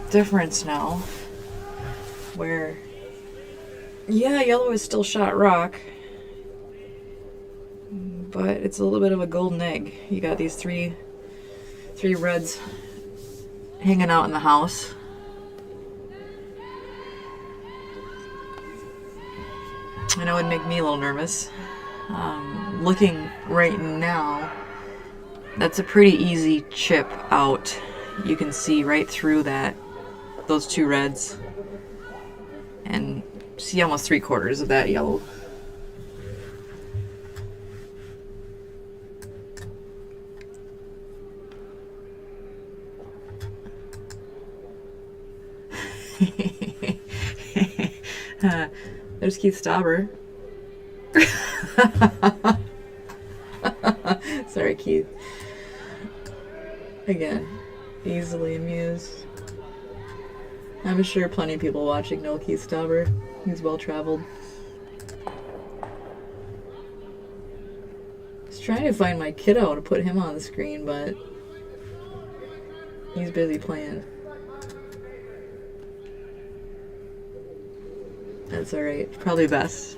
difference now. Where, yeah, yellow is still shot rock, but it's a little bit of a golden egg. You got these three reds hanging out in the house. I know it would make me a little nervous. Looking right now, that's a pretty easy chip out. You can see right through those 2 reds, and see almost 3/4 of that yellow. There's Keith Stauber. Sorry, Keith. Again, easily amused. I'm sure plenty of people watching know Keith Stauber. He's well traveled. I was trying to find my kiddo to put him on the screen, but he's busy playing. That's alright. Probably best.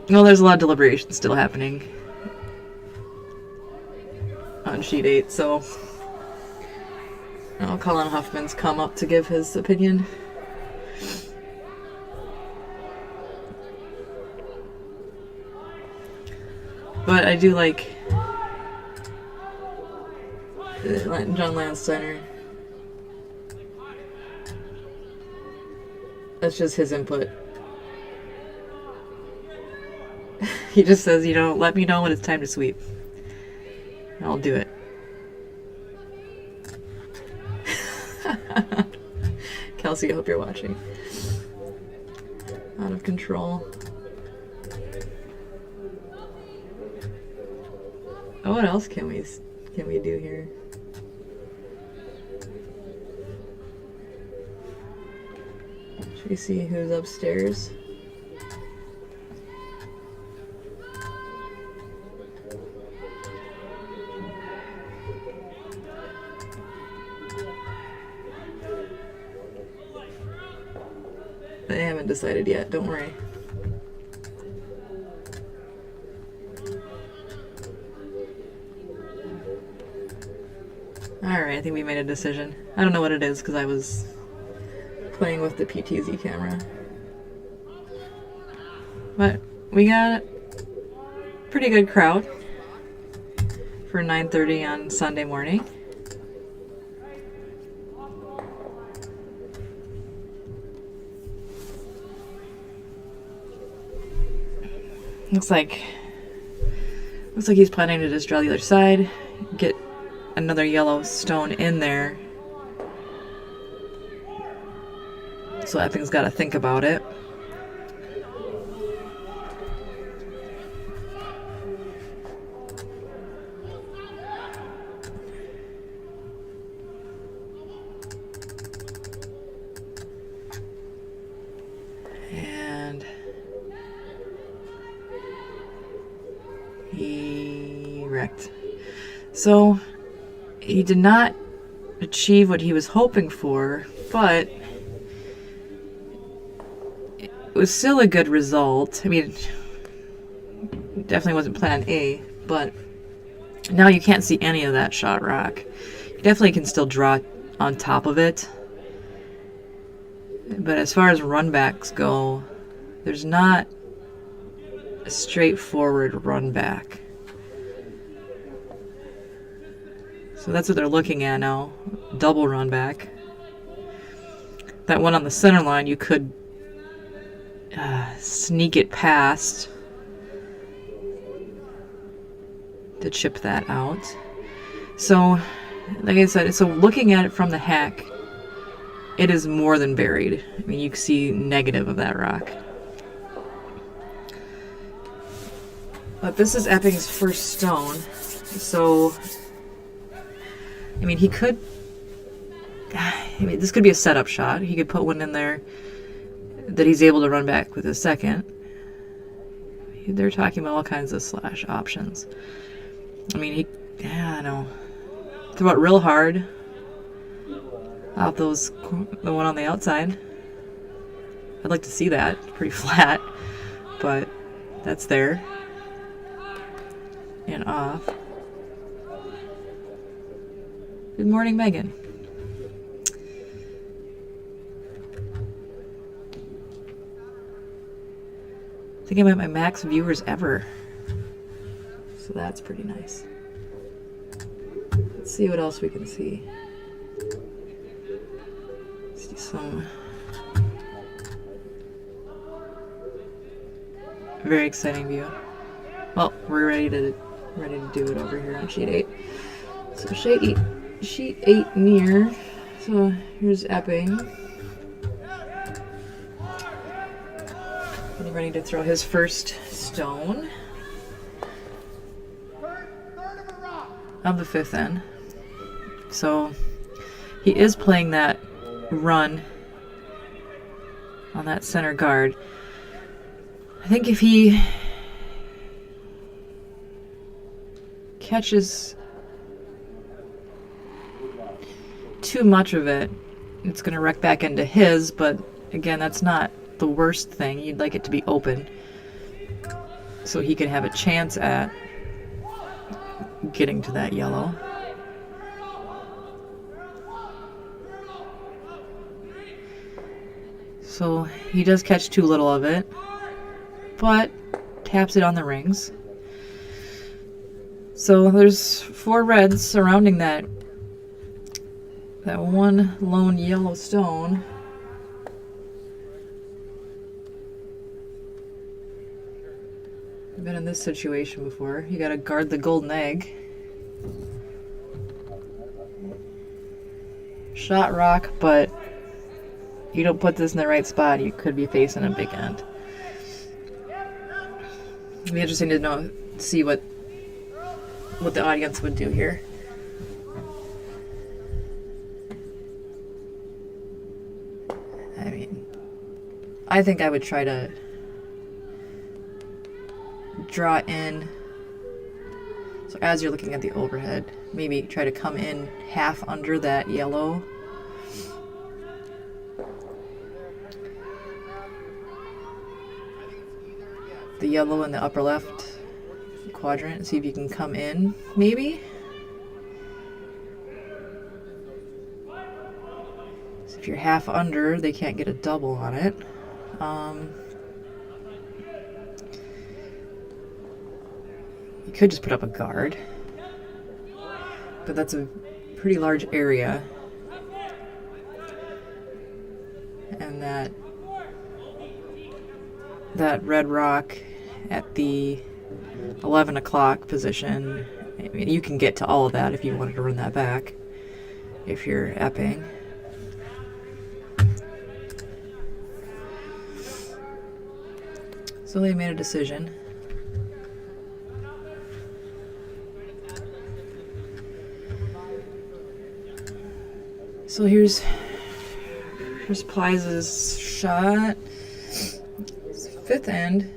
Well, there's a lot of deliberation still happening on sheet 8, so Colin Huffman's come up to give his opinion. But I do like John Landsteiner. That's just his input. He just says, let me know when it's time to sweep. And I'll do it. Kelsey, I hope you're watching. Out of control. Oh, what else can we do here? Should we see who's upstairs? They haven't decided yet, don't worry. Alright, I think we made a decision. I don't know what it is because I was playing with the PTZ camera. But we got a pretty good crowd for 9:30 on Sunday morning. Looks like he's planning to just draw the other side, get another yellow stone in there. So Epping's got to think about it. And he wrecked. So he did not achieve what he was hoping for, but it was still a good result. I mean, it definitely wasn't plan A, but now you can't see any of that shot rock. You definitely can still draw on top of it. But as far as runbacks go, there's not a straightforward run back. So that's what they're looking at now. Double run back. That one on the center line, you could sneak it past to chip that out. So, like I said, so looking at it from the hack, it is more than buried. I mean, you can see negative of that rock. But this is Epping's first stone, so I mean, this could be a setup shot. He could put one in there that he's able to run back with a second. They're talking about all kinds of slash options. I mean, I know. Throw it real hard off the one on the outside. I'd like to see that. It's pretty flat, but that's there. And off. Good morning, Megan. I think I'm at my max viewers ever. So that's pretty nice. Let's see what else we can see. See some very exciting view. Well, we're ready to do it over here on sheet 8. So sheet 8 near. So here's Epping. Getting ready to throw his first stone of the 5th end. So he is playing that run on that center guard. I think if he catches too much of it, it's going to wreck back into his, but again, that's not the worst thing. You'd like it to be open so he can have a chance at getting to that yellow. So he does catch too little of it, but taps it on the rings. So there's 4 reds surrounding that one lone yellow stone. I've been in this situation before. You gotta guard the golden egg. Shot rock, but you don't put this in the right spot, you could be facing a big end. It'd be interesting to see what the audience would do here. I mean, I think I would try to draw in. So as you're looking at the overhead, maybe try to come in half under that yellow. The yellow in the upper left quadrant. See if you can come in, maybe. So if you're half under, they can't get a double on it. You could just put up a guard, but that's a pretty large area, and that red rock at the 11 o'clock position. I mean, you can get to all of that if you wanted to run that back, if you're Epping. So they made a decision. So here's Plies' shot. Fifth end.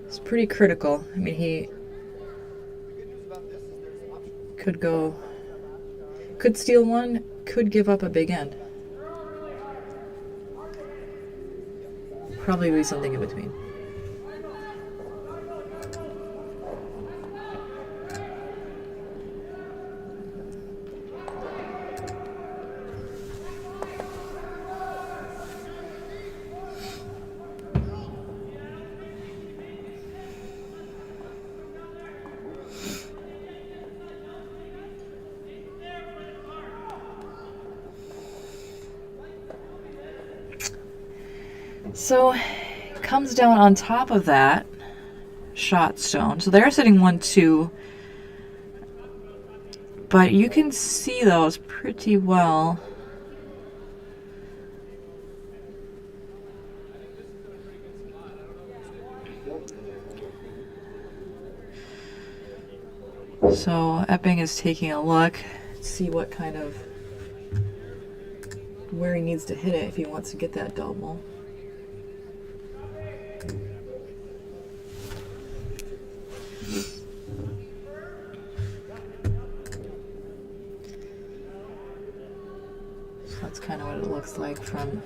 It's pretty critical. I mean, he could steal one, could give up a big end. Probably be something in between. So it comes down on top of that shot stone. So they're sitting 1-2. But you can see those pretty well. So Epping is taking a look to see what kind of, where he needs to hit it if he wants to get that double. So that's kind of what it looks like from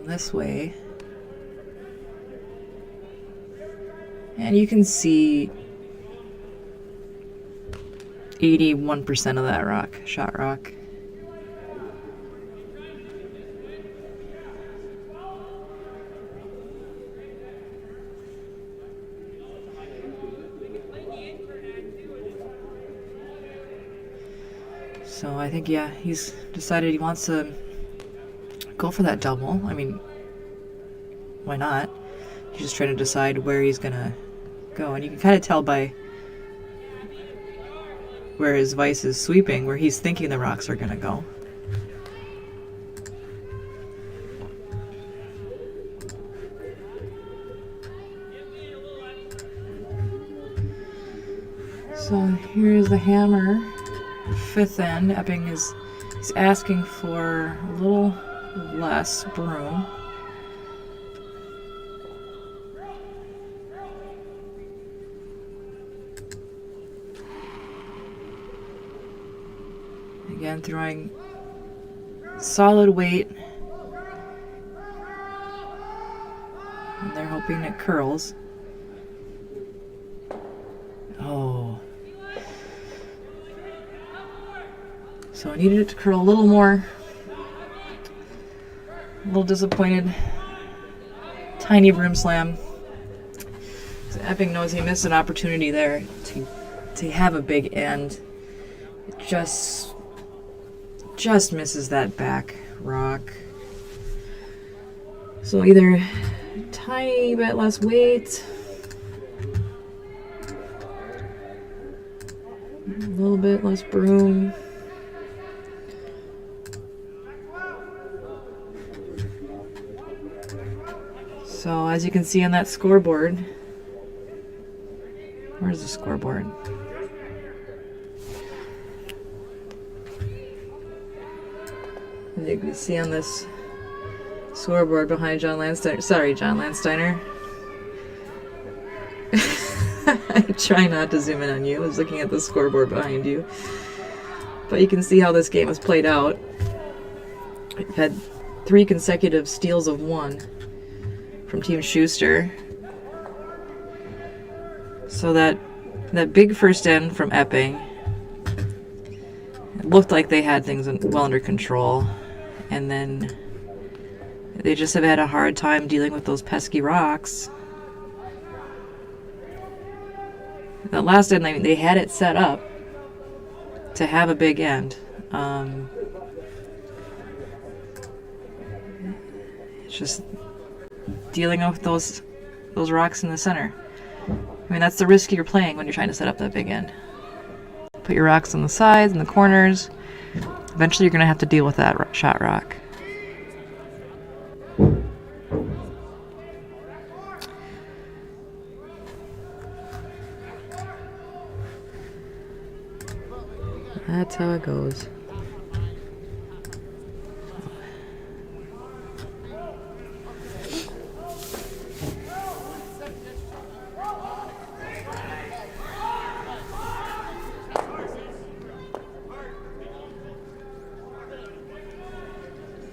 this way. And you can see 81% of that rock, shot rock. So I think, yeah, he's decided he wants to go for that double. I mean, why not? He's just trying to decide where he's gonna go. And you can kind of tell by where his vice is sweeping, where he's thinking the rocks are gonna go. So here's the hammer. Fifth end. Epping is asking for a little less broom. Again, throwing solid weight. And they're hoping it curls. Oh. So I needed it to curl a little more. A little disappointed. Tiny broom slam. So Epping knows he missed an opportunity there to have a big end. It just misses that back rock. So either a tiny bit less weight, a little bit less broom. So as you can see on that scoreboard, where's the scoreboard? As you can see on this scoreboard behind John Landsteiner. Sorry, John Landsteiner. I try not to zoom in on you. I was looking at the scoreboard behind you. But you can see how this game has played out. We've had 3 consecutive steals of 1 from Team Schuster. So that big first end from Epping, it looked like they had things well under control. And then they just have had a hard time dealing with those pesky rocks. That last end, I mean, they had it set up to have a big end. It's just dealing with those rocks in the center. I mean, that's the risk you're playing when you're trying to set up that big end. Put your rocks on the sides and the corners. Eventually you're going to have to deal with that shot rock. That's how it goes.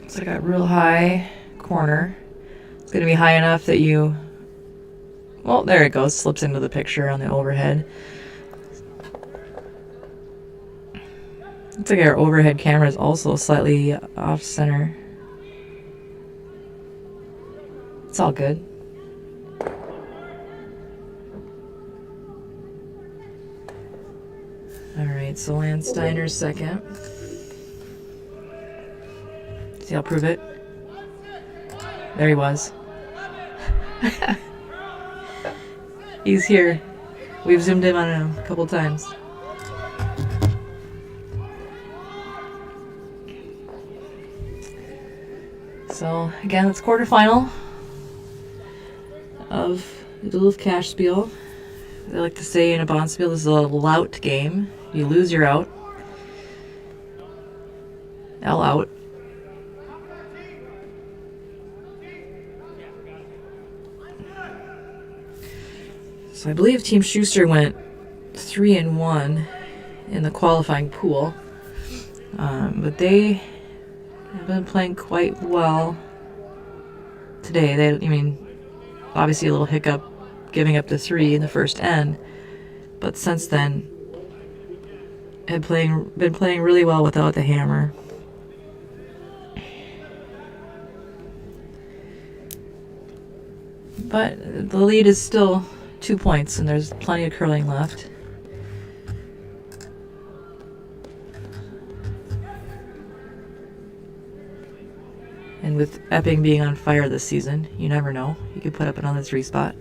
So I got real high corner. It's going to be high enough that you... Well, there it goes. Slips into the picture on the overhead. Looks like our overhead camera is also slightly off center. It's all good. Alright, so Lance Steiner's second. See, I'll prove it. There he was. He's here. We've zoomed in on him a couple times. So, again, it's quarterfinal of the Duluth Cash Spiel. They like to say in a bond spiel, this is a lout game. You lose, you're out. L out. So I believe Team Schuster went 3-1 in the qualifying pool. But they have been playing quite well today. Obviously a little hiccup giving up the 3 in the first end. But since then, had been playing really well without the hammer. But the lead is still 2 points, and there's plenty of curling left. And with Epping being on fire this season, you never know. You could put up another 3 spot.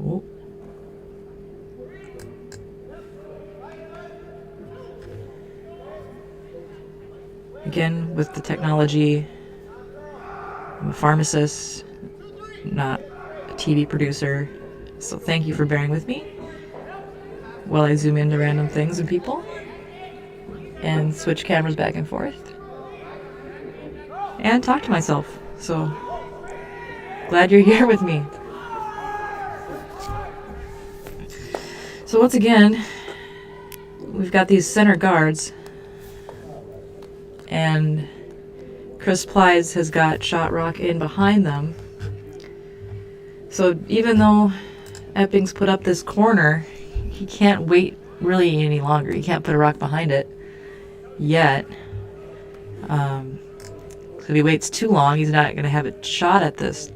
Oh. Again, with the technology, I'm a pharmacist, not a TV producer, so thank you for bearing with me while I zoom into random things and people and switch cameras back and forth and talk to myself. So glad you're here with me. So once again, we've got these center guards, and Chris Plies has got shot rock in behind them. So even though Epping's put up this corner, he can't wait really any longer. He can't put a rock behind it yet. So if he waits too long, he's not going to have a shot at this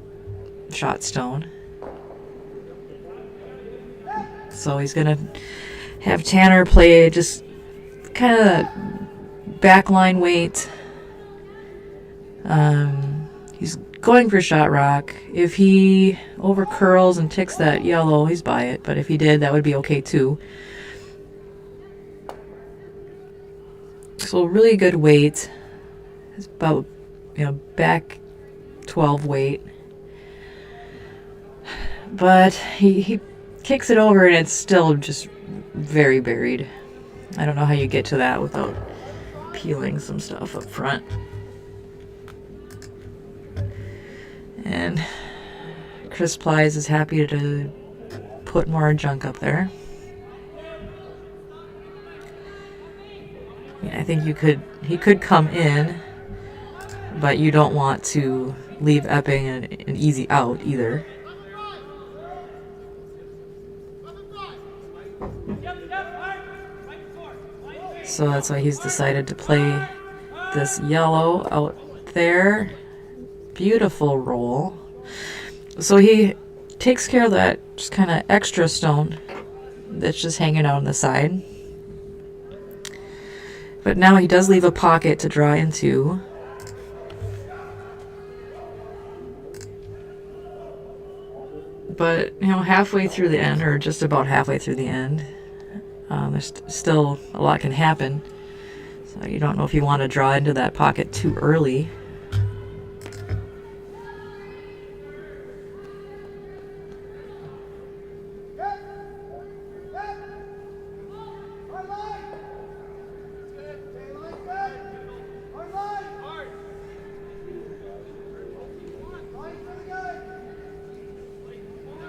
shot stone. So he's going to have Tanner play just kind of backline weight. He's going for shot rock. If he over curls and ticks that yellow, he's by it. But if he did, that would be okay too. So really good weight. It's about, back 12 weight. But he kicks it over and it's still just very buried. I don't know how you get to that without peeling some stuff up front. And Chris Plies is happy to put more junk up there. I think he could come in, but you don't want to leave Epping an easy out either. So that's why he's decided to play this yellow out there. Beautiful roll. So he takes care of that just kind of extra stone that's just hanging out on the side. But now he does leave a pocket to draw into. But, you know, halfway through the end, or just about halfway through the end, there's still a lot can happen. So you don't know if you want to draw into that pocket too early.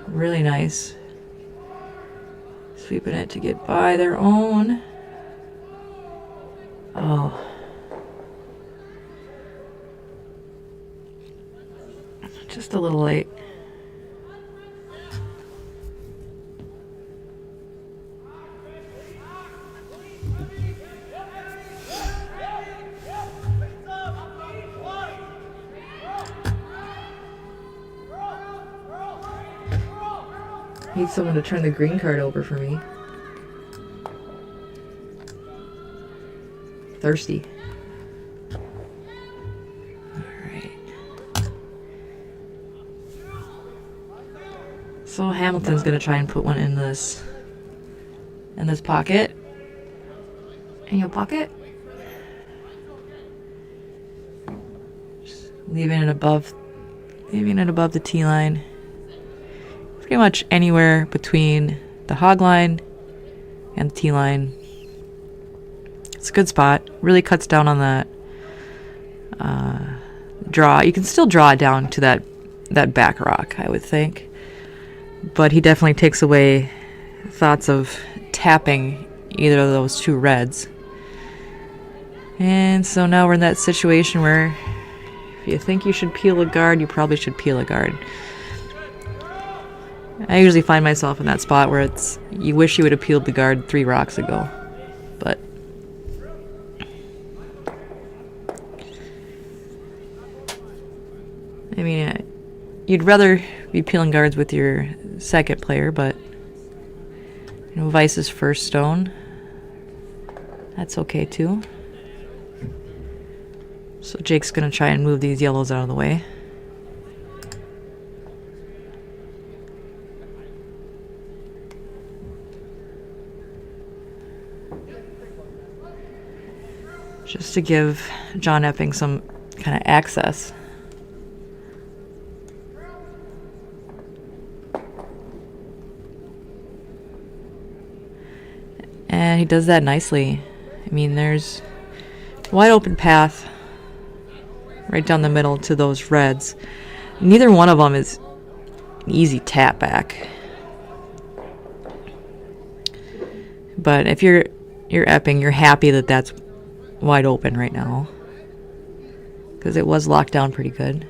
Really nice. Sweeping it to get by their own. Oh. Just a little late. Need someone to turn the green card over for me. Thirsty. Alright. So Hamilton's gonna try and put one in this pocket. In your pocket. Just leaving it above the tee line. Pretty much anywhere between the hog line and the tee line. It's a good spot. Really cuts down on that draw. You can still draw it down to that back rock, I would think. But he definitely takes away thoughts of tapping either of those two reds. And so now we're in that situation where if you think you should peel a guard, you probably should peel a guard. I usually find myself in that spot where it's you wish you would have peeled the guard 3 rocks ago. But I mean, you'd rather be peeling guards with your second player, but you know, Vice's first stone, that's okay too. So Jake's gonna try and move these yellows out of the way. Just to give John Epping some kind of access. And he does that nicely. I mean, there's a wide open path right down the middle to those reds. Neither one of them is an easy tap back. But if you're Epping, you're happy that that's wide open right now, because it was locked down pretty good.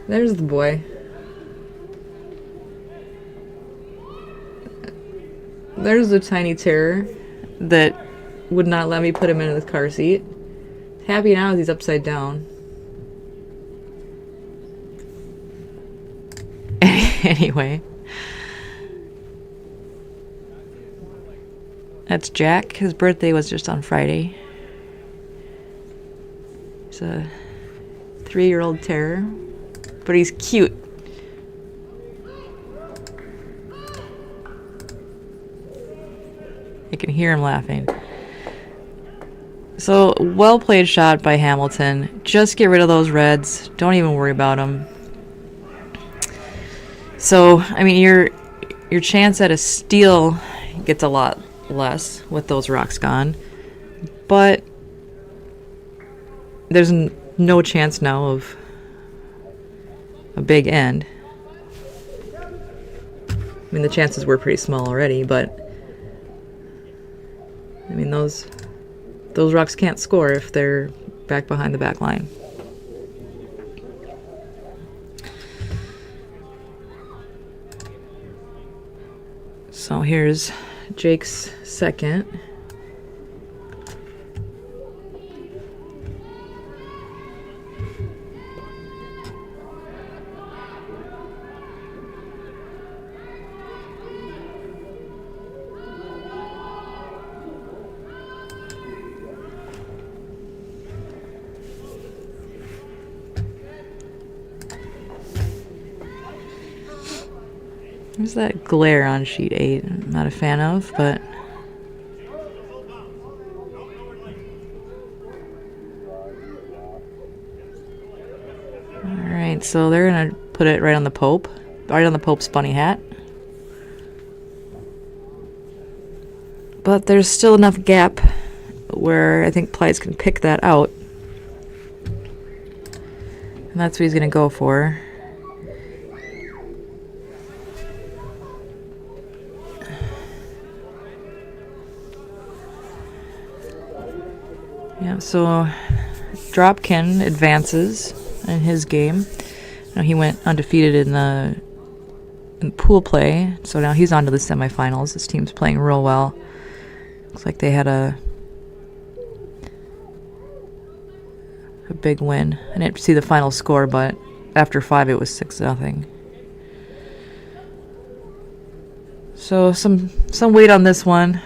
There's the boy. There's the tiny terror that would not let me put him in the car seat. Happy now as he's upside down. Anyway. That's Jack. His birthday was just on Friday. He's a 3-year-old terror. But he's cute. I can hear him laughing. So, well played shot by Hamilton. Just get rid of those reds. Don't even worry about them. So, I mean, your chance at a steal gets a lot less with those rocks gone. But there's no chance now of a big end. I mean, the chances were pretty small already, but I mean, those rocks can't score if they're back behind the back line. So here's Jake's second. There's that glare on sheet 8 I'm not a fan of, but alright, so they're gonna put it right on the Pope. Right on the Pope's bunny hat. But there's still enough gap where I think Plies can pick that out. And that's what he's gonna go for. Yeah, so Dropkin advances in his game. Now he went undefeated in the pool play, so now he's on to the semifinals. This team's playing real well. Looks like they had a big win. I didn't see the final score, but after 5 it was 6-0. So some weight on this one.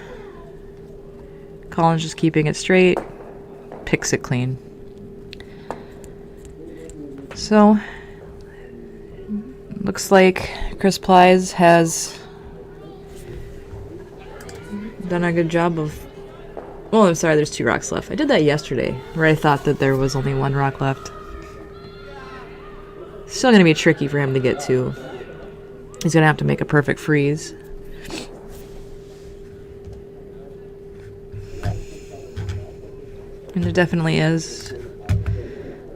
Colin's just keeping it straight. Picks it clean. So looks like Chris Plies has done a good job of... Oh, I'm sorry, there's 2 rocks left. I did that yesterday, where I thought that there was only 1 rock left. Still going to be tricky for him to get to. He's going to have to make a perfect freeze. And there definitely is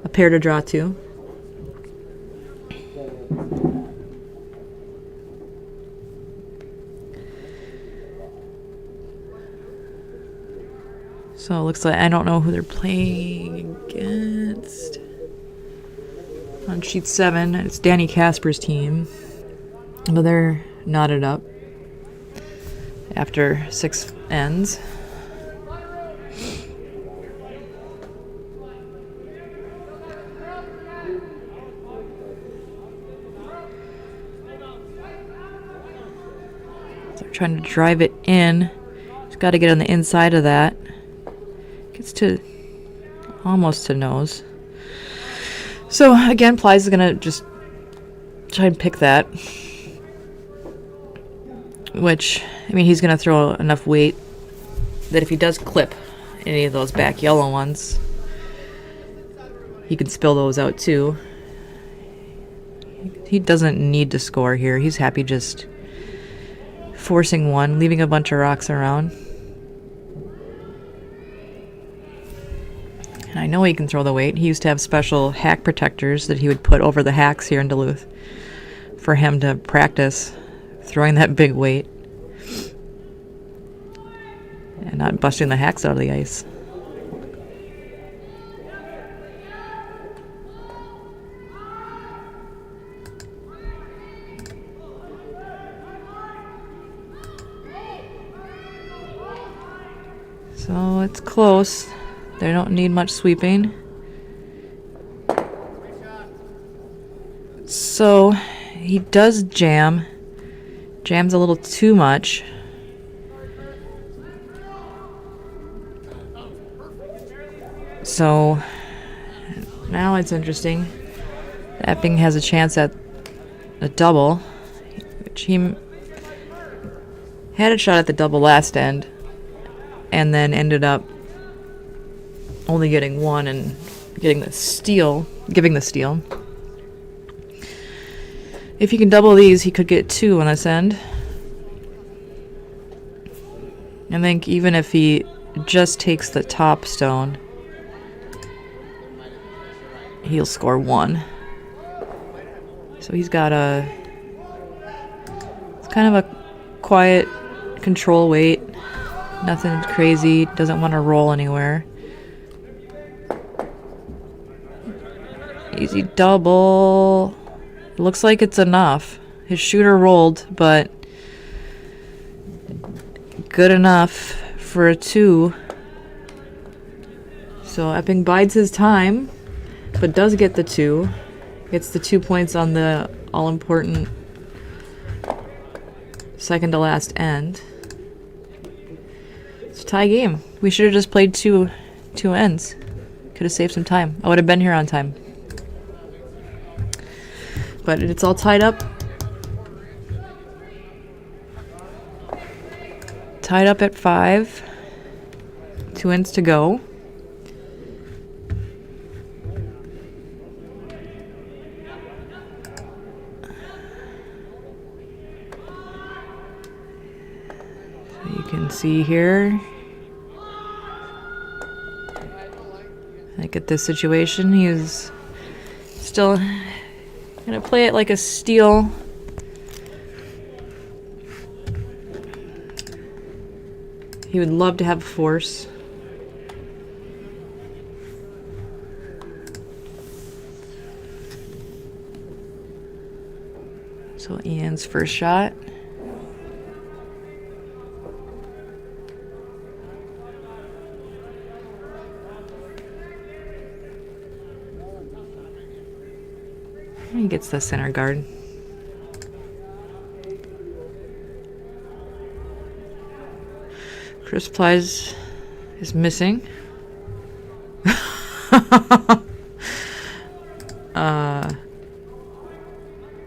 a pair to draw to. So it looks like I don't know who they're playing against. On sheet 7, it's Danny Casper's team. But they're knotted up after 6 ends. So they're trying to drive it in. Just got to get on the inside of that. Gets to almost to nose. So again, Plies is gonna just try and pick that. Which, I mean, he's gonna throw enough weight that if he does clip any of those back yellow ones, he can spill those out too. He doesn't need to score here. He's happy just forcing one, leaving a bunch of rocks around. And I know he can throw the weight. He used to have special hack protectors that he would put over the hacks here in Duluth for him to practice throwing that big weight and not busting the hacks out of the ice. So it's close. They don't need much sweeping. So he does jam. Jams a little too much. So now it's interesting. Epping has a chance at a double, which he had a shot at the double last end and then ended up only getting 1 and giving the steal. If he can double these, he could get 2 on this end. I think even if he just takes the top stone, he'll score 1. So he's got it's kind of a quiet control weight. Nothing crazy. Doesn't want to roll anywhere. Easy double. Looks like it's enough. His shooter rolled, but good enough for a 2. So Epping bides his time, but does get the 2. Gets the 2 points on the all-important second to last end. It's a tie game. We should have just played two ends. Could have saved some time. I would have been here on time. But it's all tied up. tied up at 5. 2 ends to go. So you can see here, like at this situation, he's still gonna play it like a steal. He would love to have force. So Ian's first shot. He gets the center guard. Chris Plies is missing.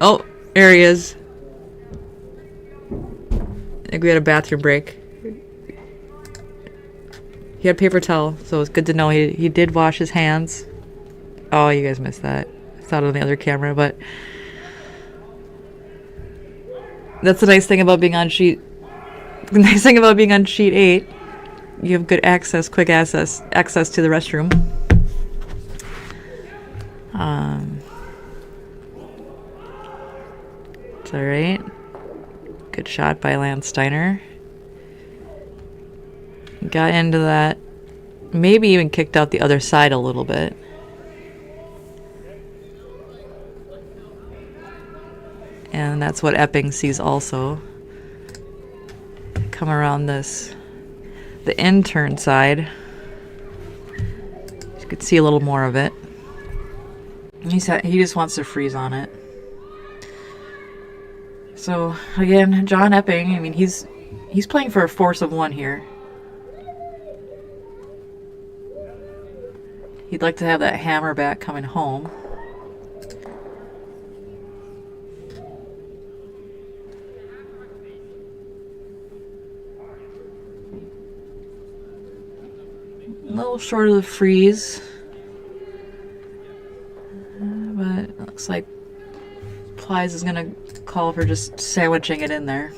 Oh, there he is. I think we had a bathroom break. He had paper towel, so it's good to know he did wash his hands. Oh, you guys missed that. I saw it on the other camera, but that's the nice thing about being on sheet. The nice thing about being on sheet 8, you have good access, quick access to the restroom. It's all right. Good shot by Lance Steiner. Got into that. Maybe even kicked out the other side a little bit. And that's what Epping sees also. Come around the intern side. You could see a little more of it. He just wants to freeze on it. So again, John Epping, I mean, he's playing for a force of 1 here. He'd like to have that hammer back coming home. A little short of the freeze. But it looks like Plies is going to call for just sandwiching it in there.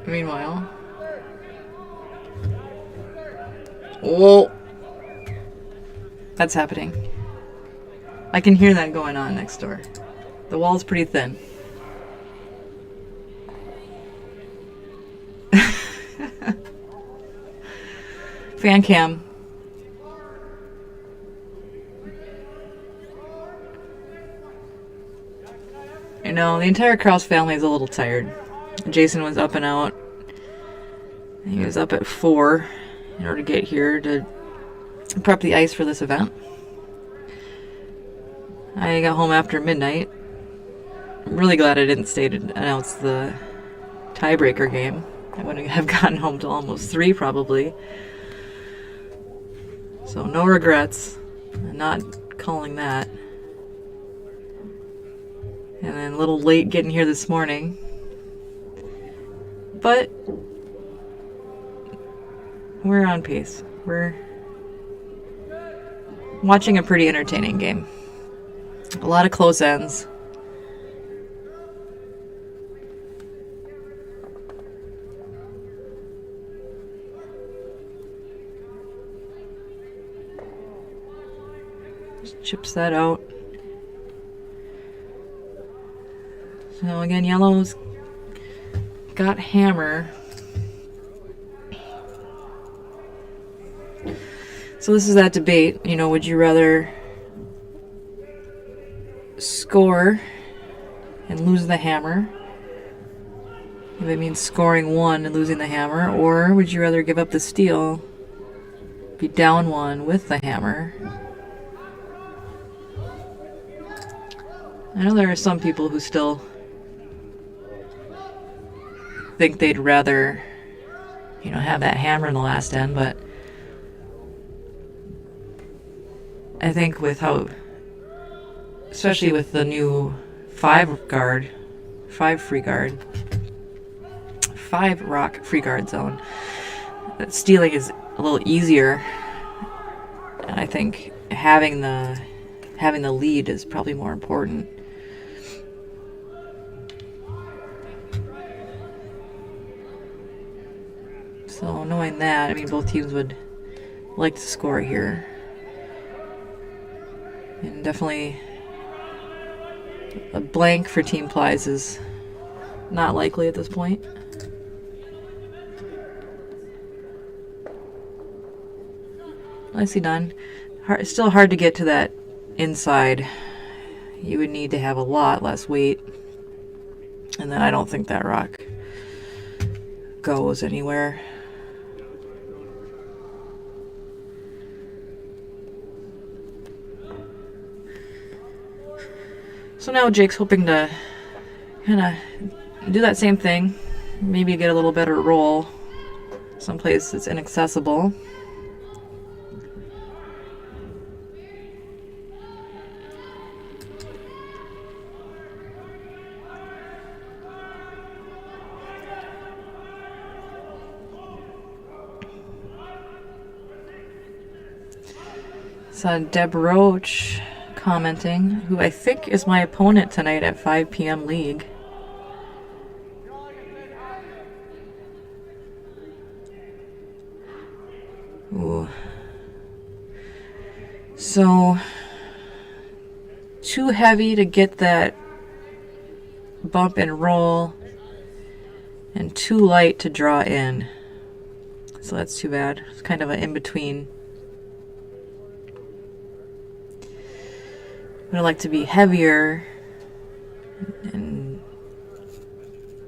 Meanwhile, oh, that's happening. I can hear that going on next door. The wall's pretty thin. Fan cam. You know, the entire Krause family is a little tired. Jason was up and out. He was up at 4 in order to get here to prep the ice for this event. I got home after midnight. I'm really glad I didn't stay to announce the tiebreaker game. I wouldn't have gotten home till almost 3 probably. So no regrets. I'm not calling that. And then a little late getting here this morning. But we're on pace. We're watching a pretty entertaining game. A lot of close ends. Just chips that out. So again, yellow's got hammer. So this is that debate, you know, would you rather score and lose the hammer, if it means scoring 1 and losing the hammer, or would you rather give up the steal, be down 1 with the hammer? I know there are some people who still think they'd rather, you know, have that hammer in the last end, but I think with how, especially with the new 5 rock free guard zone, that stealing is a little easier, and I think having the lead is probably more important. So knowing that, I mean, both teams would like to score here. And definitely a blank for Team Plies is not likely at this point. Nicely done. It's still hard to get to that inside. You would need to have a lot less weight. And then I don't think that rock goes anywhere. So now Jake's hoping to kind of do that same thing. Maybe get a little better roll someplace that's inaccessible. So Deb Roach commenting, who I think is my opponent tonight at 5 p.m. League. Ooh. So, too heavy to get that bump and roll, and too light to draw in. So that's too bad. It's kind of an in-between. I'd like to be heavier and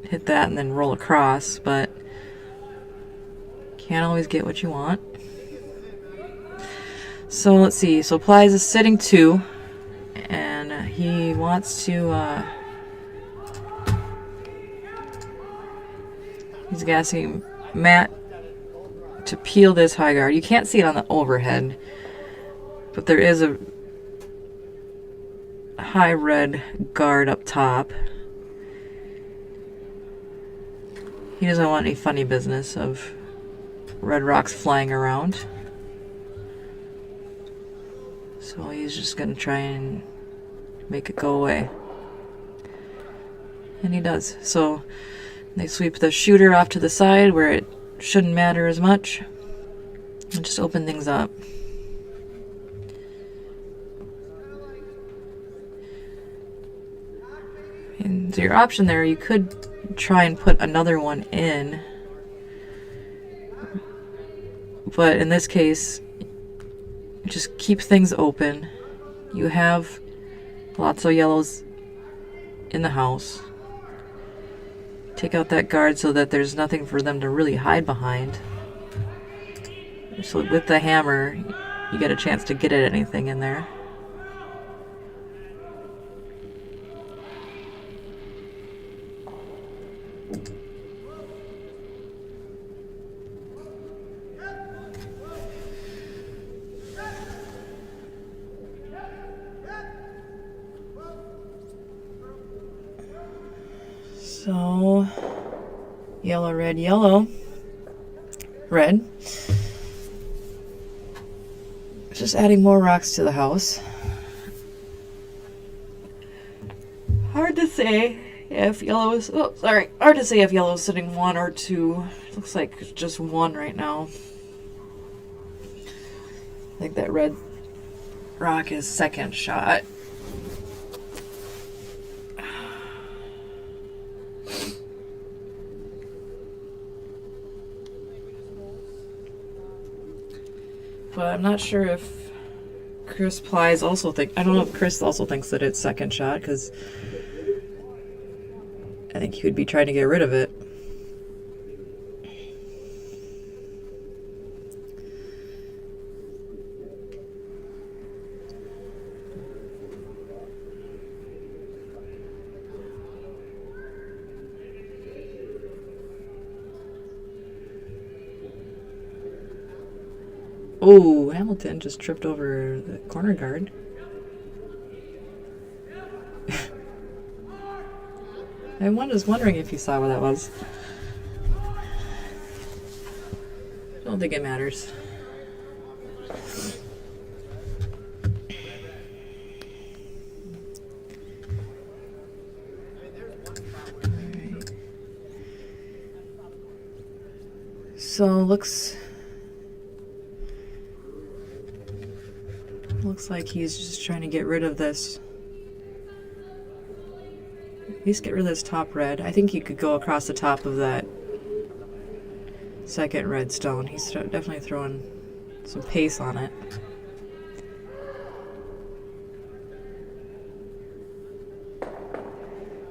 hit that and then roll across, but can't always get what you want. So let's see. So Plies is sitting 2, and he wants to. He's asking Matt to peel this high guard. You can't see it on the overhead, but there is a high red guard up top. He doesn't want any funny business of red rocks flying around. So he's just going to try and make it go away. And he does. So they sweep the shooter off to the side where it shouldn't matter as much. And just open things up. And so your option there, you could try and put another one in. But in this case, just keep things open. You have lots of yellows in the house. Take out that guard so that there's nothing for them to really hide behind. So with the hammer, you get a chance to get at anything in there. So, yellow, red, red. Just adding more rocks to the house. Hard to say if yellow is, hard to say if yellow is sitting 1 or 2. Looks like it's just 1 right now. I think that red rock is second shot. But I'm not sure if Chris Plies also I don't know if Chris also thinks that it's second shot, because I think he would be trying to get rid of it. Oh, Hamilton just tripped over the corner guard. I was wondering if you saw where that was. I don't think it matters. Alright. So looks like he's just trying to get rid of this. At least get rid of this top red. I think he could go across the top of that second red stone. He's definitely throwing some pace on it.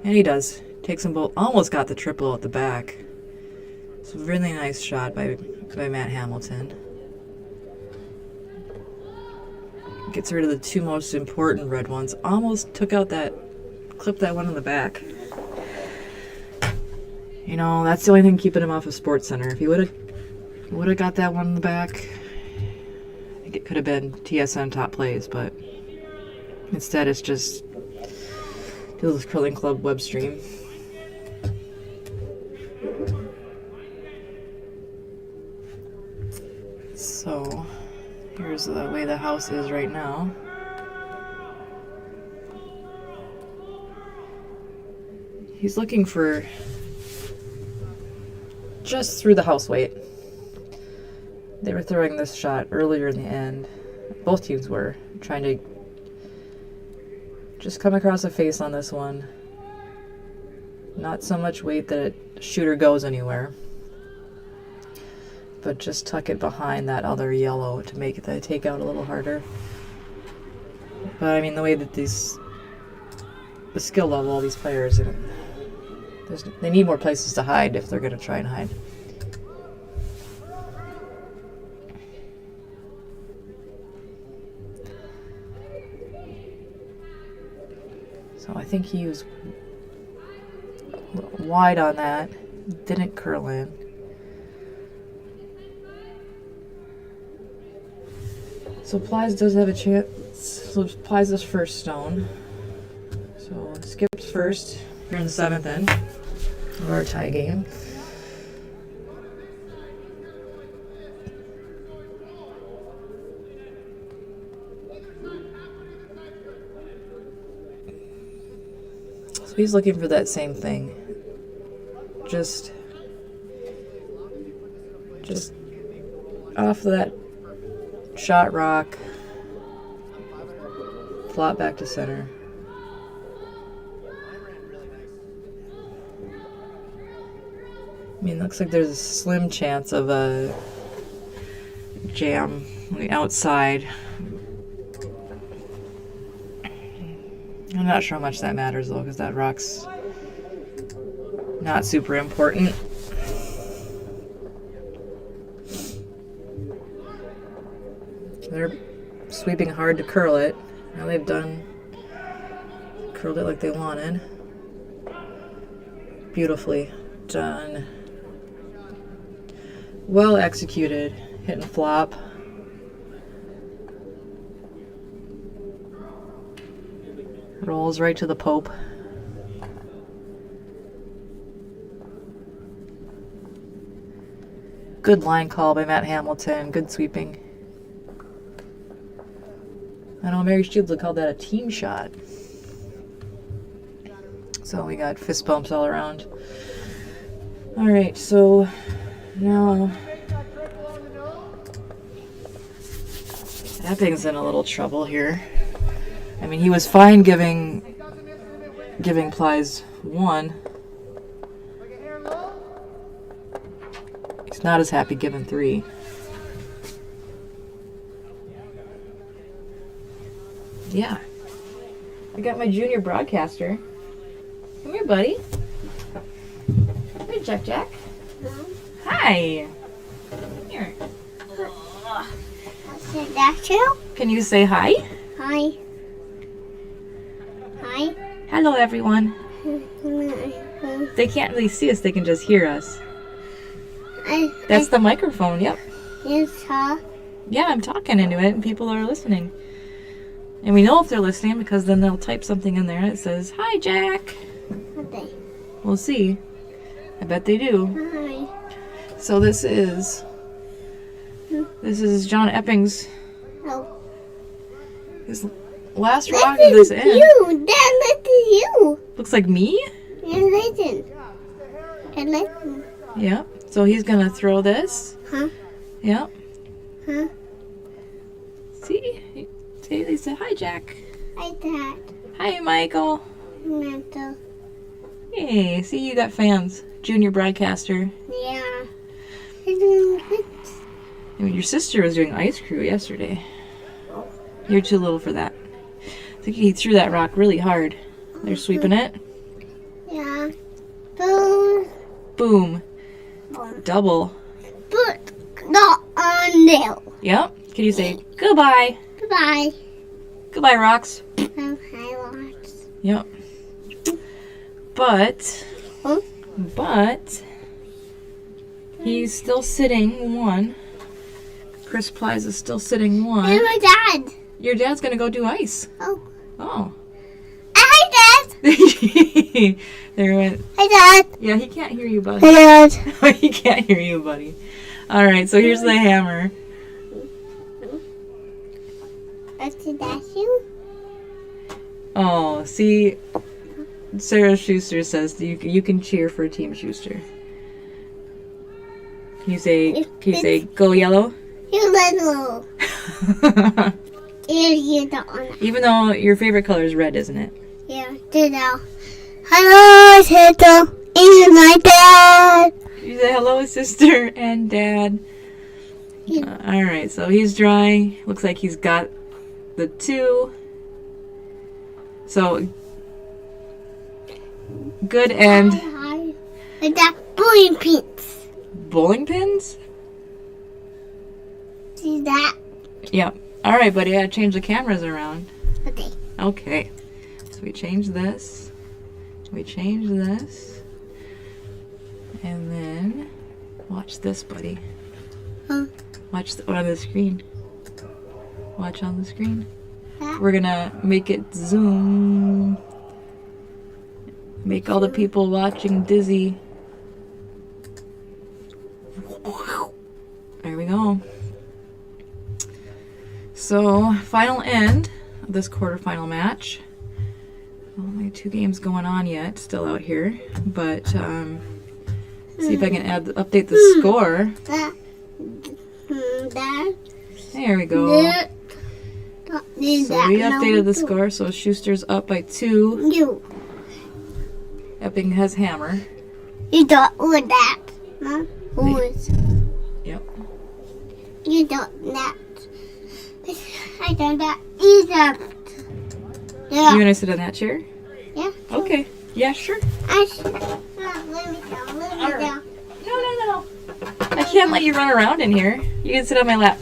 And he does. Takes them both. Almost got the triple at the back. It's a really nice shot by Matt Hamilton. Gets rid of the two most important red ones. Almost took out clipped that one in the back. You know, that's the only thing keeping him off of Sports Center. If he would have got that one in the back, I think it could have been TSN top plays, but instead it's just Duluth Curling Club web stream. So here's the way the house is right now. He's looking for just through the house weight. They were throwing this shot earlier in the end. Both teams were trying to just come across a face on this one. Not so much weight that a shooter goes anywhere, but just tuck it behind that other yellow to make the takeout a little harder. But I mean, the way that the skill level of these players, they need more places to hide if they're going to try and hide. So I think he was a little wide on that. Didn't curl in. So Plies does have a chance. So Plies this first stone. So skips first here in the 7th end of our tie game. So he's looking for that same thing. Just off of that shot rock, flop back to center. I mean, looks like there's a slim chance of a jam on the outside. I'm not sure how much that matters though, because that rock's not super important. They're sweeping hard to curl it. Now they've curled it like they wanted. Beautifully done. Well executed. Hit and flop. Rolls right to the Pope. Good line call by Matt Hamilton. Good sweeping. I know Mary Shields would call that a team shot. So we got fist bumps all around. Alright, so now Epping's in a little trouble here. I mean, he was fine giving Plies 1. He's not as happy giving 3. Yeah. I got my junior broadcaster. Come here, buddy. Hey, Jack Jack. Hi. Come here. Is that you? Can you say hi? Hi. Hi. Hello, everyone. They can't really see us, they can just hear us. That's the microphone, yep. Yes, huh? Yeah, I'm talking into it and people are listening. And we know if they're listening because then they'll type something in there that says, "Hi, Jack." Okay. We'll see. I bet they do. Hi. So this is John Epping's Oh. his last rock of Listen, this end. you. Dad, listen, you. Looks like me? You listen. And listen. Yep. So he's gonna throw this. Huh? Yep. Huh? See? They said, "Hi, Jack." Hi, Dad. Hi, Michael. Mental. Hey, see, you got fans. Junior broadcaster. Yeah. I mean, your sister was doing ice crew yesterday. You're too little for that. I think he threw that rock really hard. They're sweeping it. Yeah. Boom. Boom. Double. Put not on nail. Yep. Can you say goodbye? Goodbye. Goodbye, rocks. Hi, Lots. Yep. But he's still sitting one. Chris Plies is still sitting one. Hey, my dad. Your dad's gonna go do ice. Oh. Oh. Hi, Dad. There went. Hi, Dad. Yeah, he can't hear you, buddy. Hi, Dad. He can't hear you, buddy. All right, so here's the hammer. That's you? Oh, see, Sarah Schuster says you can cheer for Team Schuster. Can you say go yellow? You little. You don't want to. Even though your favorite color is red, isn't it? Yeah, did now. Hello, sister. And my dad. You say hello, sister and dad. All right, so he's drawing. Looks like he's got the 2. So good end. Hi. With that bowling pins. Bowling pins? See that? Yep. All right, buddy. I gotta change the cameras around. Okay. Okay. So we change this. We change this. And then watch this, buddy. Huh? Watch on the screen. Watch on the screen. That? We're gonna make it zoom. Make all the people watching dizzy. There we go. So, final end of this quarterfinal match. Only 2 games going on yet, still out here. But see if I can update the score. That. That. There we go. That. So we updated the score, so Schuster's up by 2. You. Epping has hammer. You don't want that. Huh? Who is? Yep. You don't that. I don't that either. Yeah. You want to sit on that chair? Yeah. Okay. Yeah, sure. Let me down. Let me down. No. I can't let you run around in here. You can sit on my lap.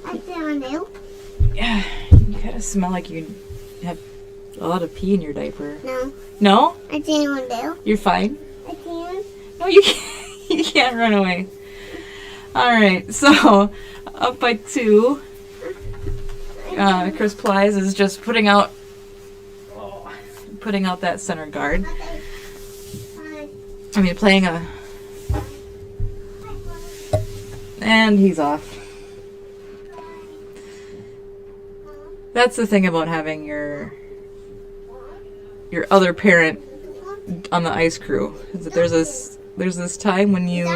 I sit on you. Yeah, you kind of smell like you have a lot of pee in your diaper. No. No? I sit on you. You're fine? I can. No, you can't. You can't run away. All right, so up by 2. Chris Plies is just putting out that center guard. I mean, playing a, and he's off. That's the thing about having your other parent on the ice crew, is that there's this time when you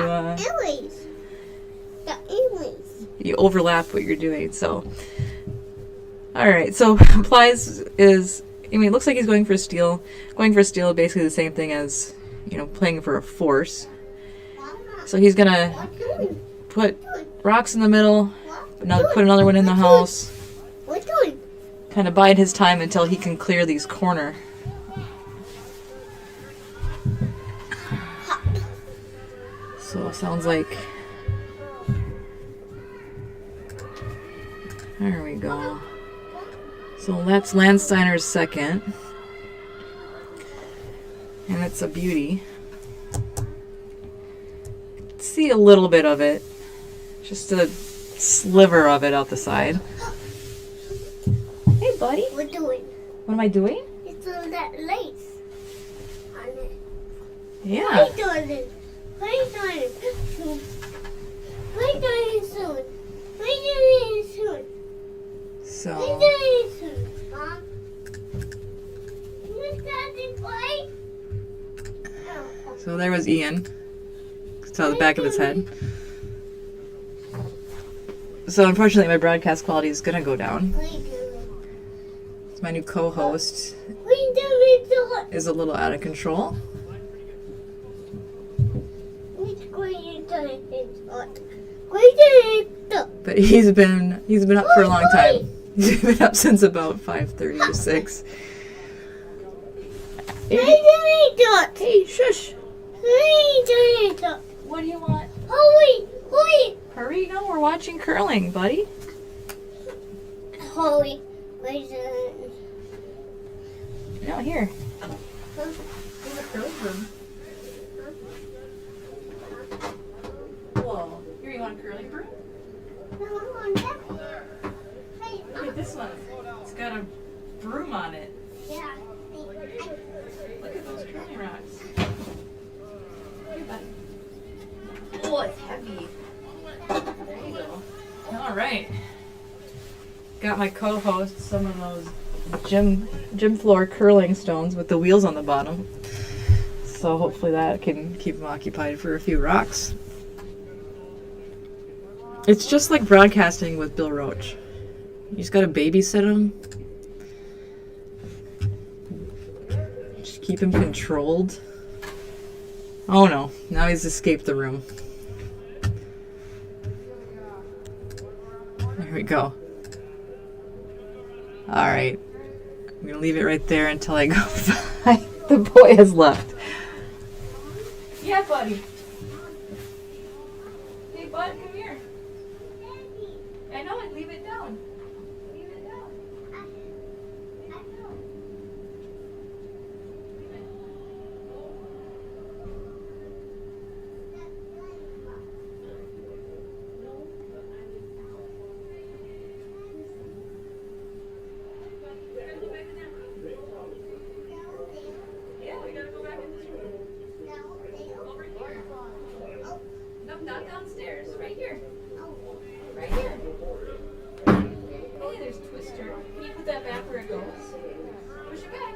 you overlap what you're doing. So, all right. So Plies is, I mean, it looks like he's going for a steal. Going for a steal, basically the same thing as, you know, playing for a force. So he's gonna put rocks in the middle, put another one in the house. What doing? kind of bide his time until he can clear these corner. So sounds like, there we go. So that's Landsteiner's second. And it's a beauty. See a little bit of it. Just a sliver of it out the side. Hey, buddy. What doing? What am I doing? It's on that lace on it. Yeah. What are you doing it? What are you doing it? What are you doing it soon? What are you doing it soon? So. What are you doing it soon, Mom? You started play? So there was Ian. Saw the back of his head. So unfortunately my broadcast quality is gonna go down. What are you doing? My new co-host What are you doing it? is a little out of control. What are you doing it? What are you doing it? But he's been up for a long time. He's been up since about 5:30 or 6. What are you doing it? Hey, shush. What are you doing it? What do you want? Hurry! Hurry! Hurry, no, we're watching curling, buddy. Hurry! What are you doing? No, here. Huh? In the curling room. Whoa. Here, you want a curling broom? No, I want that. Hey, Look at this one. It's got a broom on it. yeah. Look at those curling rocks. Here, buddy. Oh, it's heavy. There you go. All right. Got my co-host some of those gym floor curling stones with the wheels on the bottom. So hopefully that can keep him occupied for a few rocks. It's just like broadcasting with Bill Roach. You just gotta babysit him. Just keep him controlled. Oh no, now he's escaped the room. There we go. Alright. I'm gonna leave it right there until I go find the boy has left. Yeah, buddy. Hey, bud, come here. I know it, leave it down. Leave it down. Yeah, we gotta go back in this room. Over here. Nope, not downstairs. Right here. Right here. Hey, there's Twister. Can you put that back where it goes? Push it back.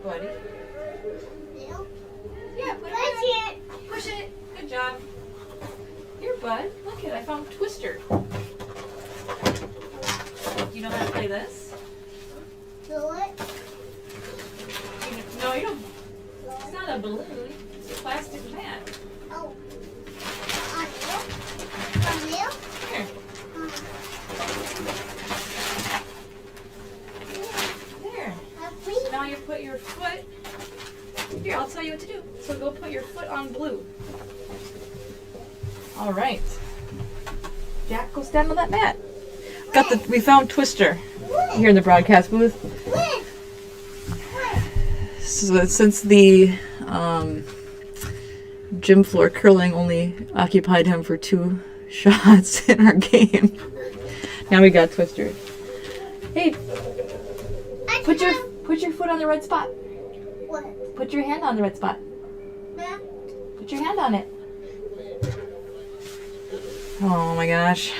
Buddy. Yeah, put it back. Push it. Good job. Here, bud. Look it. I found Twister. Do you know how to play this? Do it. No, you don't. It's not a balloon. It's a plastic mat. Oh. On you? Here. There. So now you put your foot. Here, I'll tell you what to do. So go put your foot on blue. All right. Jack, go stand on that mat. We found Twister here in the broadcast booth. So since the gym floor curling only occupied him for 2 shots in our game, now we got Twister. Hey, put your foot on the red spot. What? Put your hand on the red spot. Ma'am? Put your hand on it. Oh my gosh.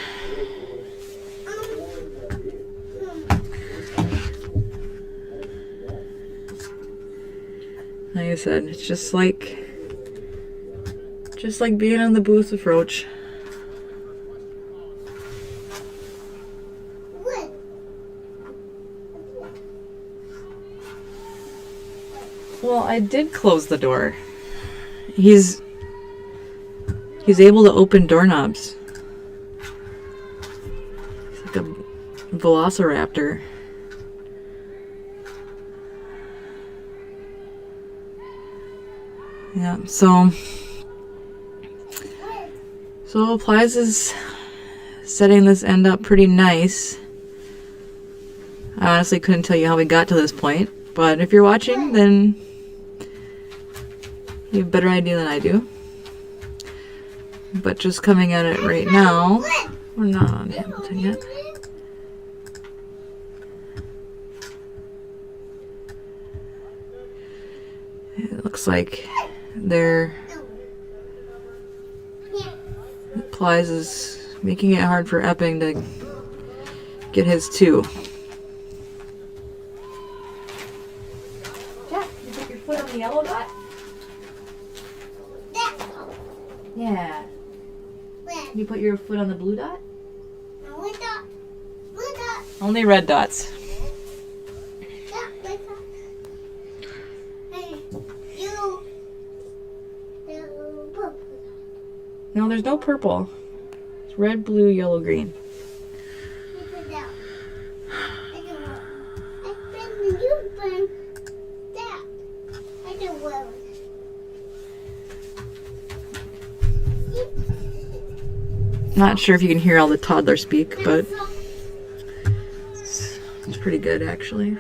Like I said, it's just like being in the booth with Roach. What? Well, I did close the door. He's able to open doorknobs. It's like a velociraptor. Yeah, so Plaza's setting this end up pretty nice. I honestly couldn't tell you how we got to this point, but if you're watching, then you have a better idea than I do. But just coming at it right now, we're not on Hamilton yet. It looks like Plies is making it hard for Epping to get his 2. Jack, you put your foot on the yellow dot? Yeah. Can you put your foot on the blue dot? Only red dots. No, there's no purple. It's red, blue, yellow, green. Not sure if you can hear all the toddlers speak, but it's pretty good actually.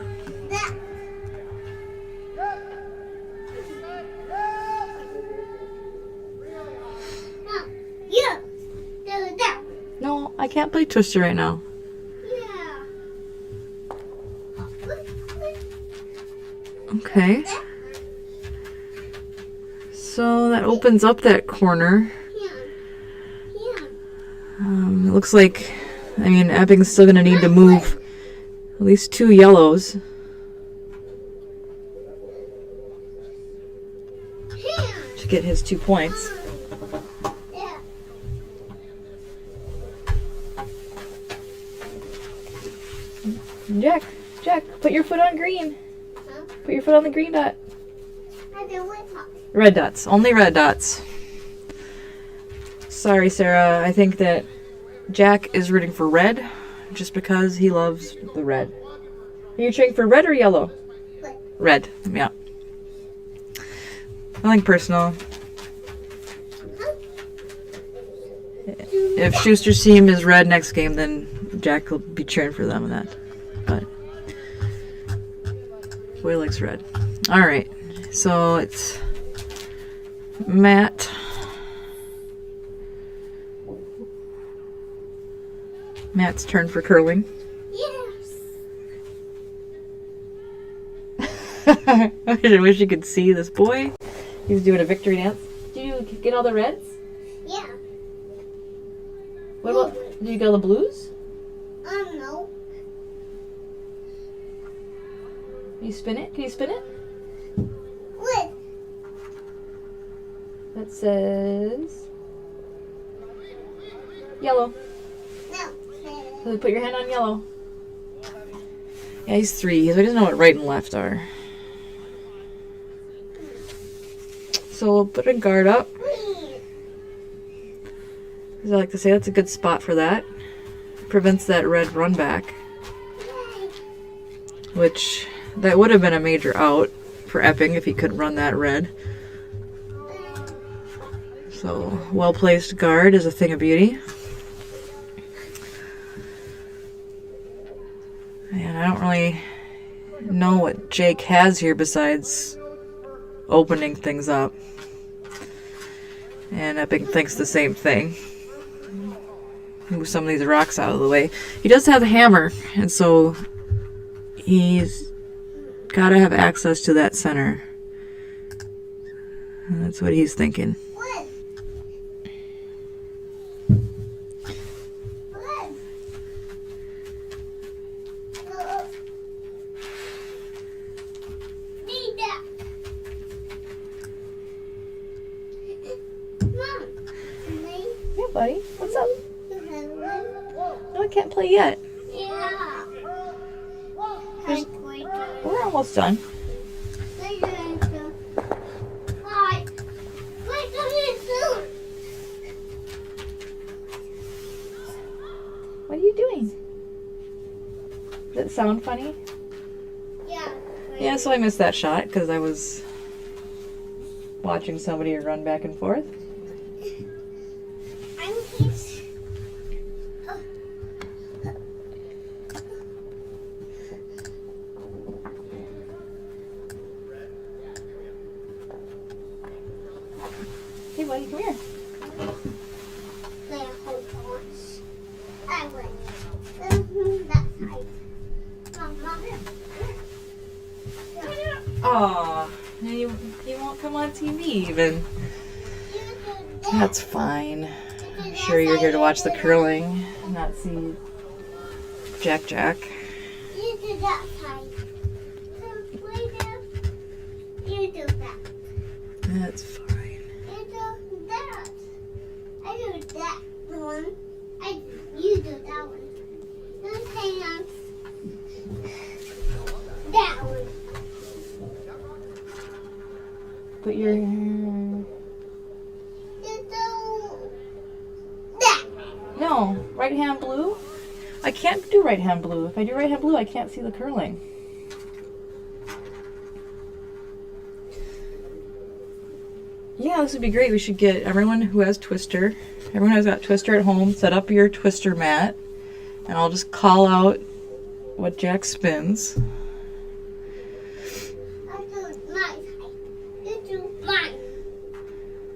No, I can't play Twister right now. Okay. So that opens up that corner. It looks like, I mean, Epping's still going to need to move at least 2 yellows. To get his 2 points. Jack, put your foot on green. Put your foot on the green dot. Red dots, only red dots. Sorry, Sarah, I think that Jack is rooting for red just because he loves the red. Are you cheering for red or yellow? Red, yeah. Nothing personal. If Schuster's team is red next game, then Jack will be cheering for them in that. But boy likes red. Alright, so it's Matt's turn for curling. Yes. I wish you could see this boy. He's doing a victory dance. Did you get all the reds? Yeah. What about, did you get all the blues? No. Can you spin it? Can you spin it? What? That says yellow. No. So put your hand on yellow. Yeah, he's 3. He doesn't know what right and left are. So we'll put a guard up. As I like to say, that's a good spot for that. Prevents that red run back. Which, that would have been a major out for Epping if he could run that red. So, well-placed guard is a thing of beauty. And I don't really know what Jake has here besides opening things up. And Epping thinks the same thing. Move some of these rocks out of the way. He does have a hammer, and so he's got to have access to that center. And that's what he's thinking. Yeah, buddy. What's up? No, I can't play yet. Yeah. We're almost done. What are you doing? Did it sound funny? Yeah. Yeah, so I missed that shot because I was watching somebody run back and forth. I'm kids. Hey, buddy, come here. There, hold on. I went. That side. Mama. Aw, he won't come on TV even. That's fine. I'm sure you're here to watch the curling, not see Jack Jack. You do that side. Right there. You do that. That's fine. You do that. I do that one. You do that one. Those hands. That one. Put your... You do that. No, right hand blue? I can't do right hand blue. If I do right hand blue, I can't see the curling. Yeah, this would be great. We should get everyone who has Twister, everyone who's got Twister at home, set up your Twister mat, and I'll just call out what Jack spins. I do my side. You do mine.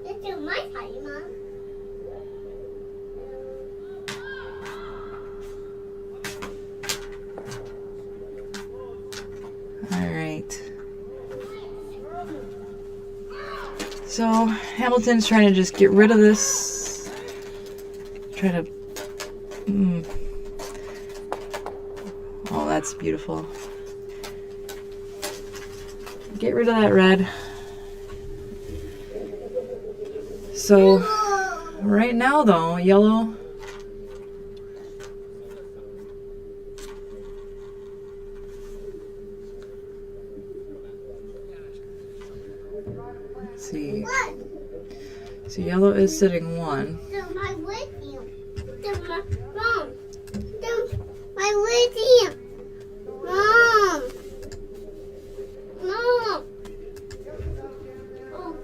You do my side, Mom. Alright. So, Hamilton's trying to just get rid of this. Try to... Oh, that's beautiful. Get rid of that red. So, right now though, yellow... Let's see. What? So yellow is sitting 1. Do my lithium. Do my mom. Do my lithium. Mom. Mom. Oh.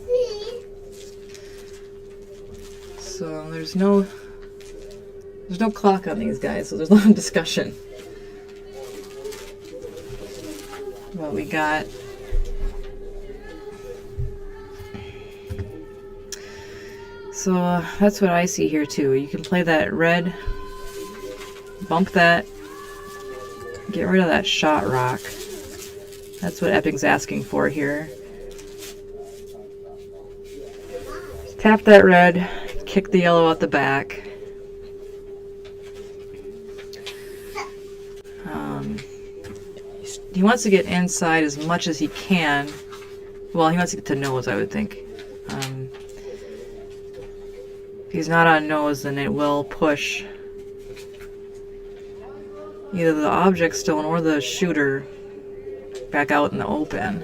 See? So there's no clock on these guys, so there's a lot of discussion. But we got so that's what I see here too. You can play that red, bump that, get rid of that shot rock. That's what Epping's asking for here. Tap that red, kick the yellow out the back. He wants to get inside as much as he can. Well, he wants to get to nose, I would think. If he's not on nose, then it will push either the object stone or the shooter back out in the open.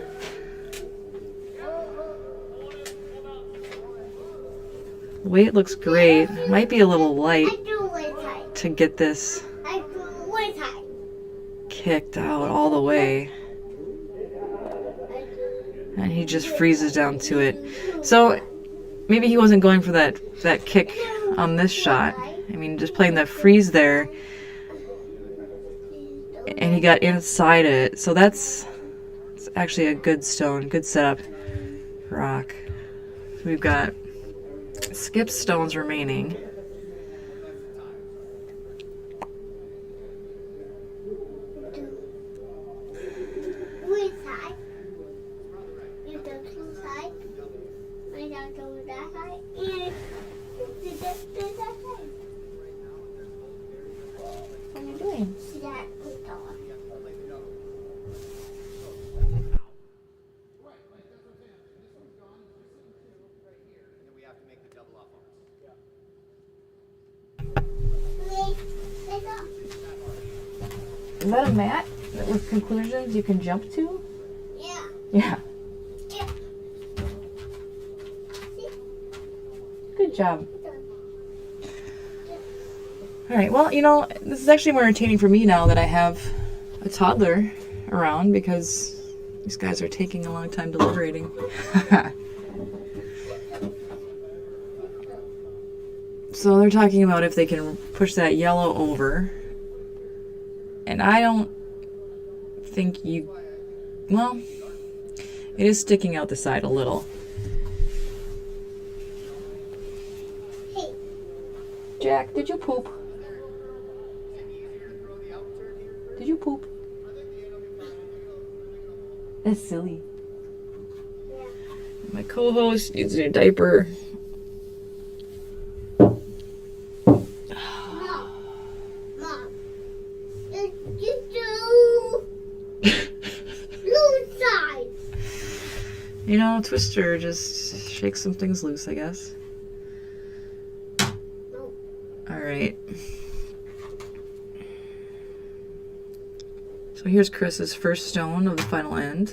Weight looks great. Might be a little light I do way tight. to get this I do way tight. kicked out all the way. And he just freezes down to it. So maybe he wasn't going for that kick on this shot. I mean, just playing that freeze there. And he got inside it. So it's actually a good stone, good setup rock. So we've got skip stones remaining. Which side? You do two sides. I don't do that side. And you just do that side. What are you doing? That was all. We have to make the double off arms. Wait, it's up. Is that a mat with conclusions you can jump to? Yeah. Yeah. Yeah. Good job. All right, well, you know, this is actually more entertaining for me now that I have a toddler around because these guys are taking a long time deliberating. So they're talking about if they can push that yellow over. And I don't think you... Well, it is sticking out the side a little. Hey, Jack, did you poop? Did you poop? That's silly. yeah. My co-host needs a diaper. Mom, Mom, you do blue side. You know, Twister just shakes some things loose, I guess. No. Alright. So here's Chris's first stone of the final end.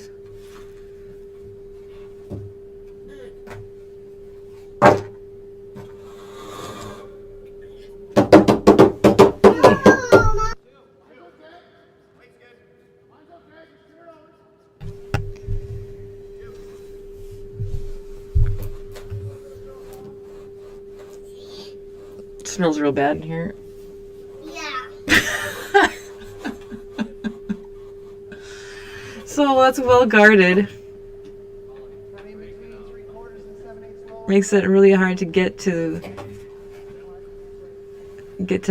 It smells real bad in here. Yeah. So that's well guarded. Makes it really hard to get to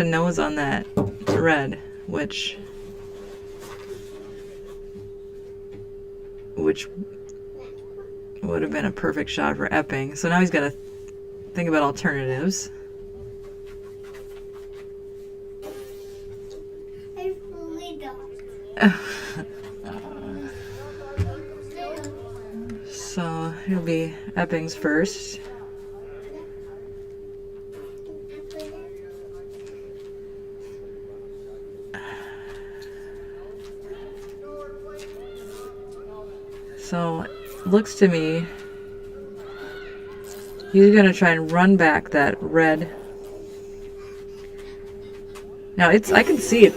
nose on that red, which would have been a perfect shot for Epping. So now he's got to think about alternatives. I really don't. So it'll be Epping's first. So looks to me he's gonna try and run back that red. Now I can see it.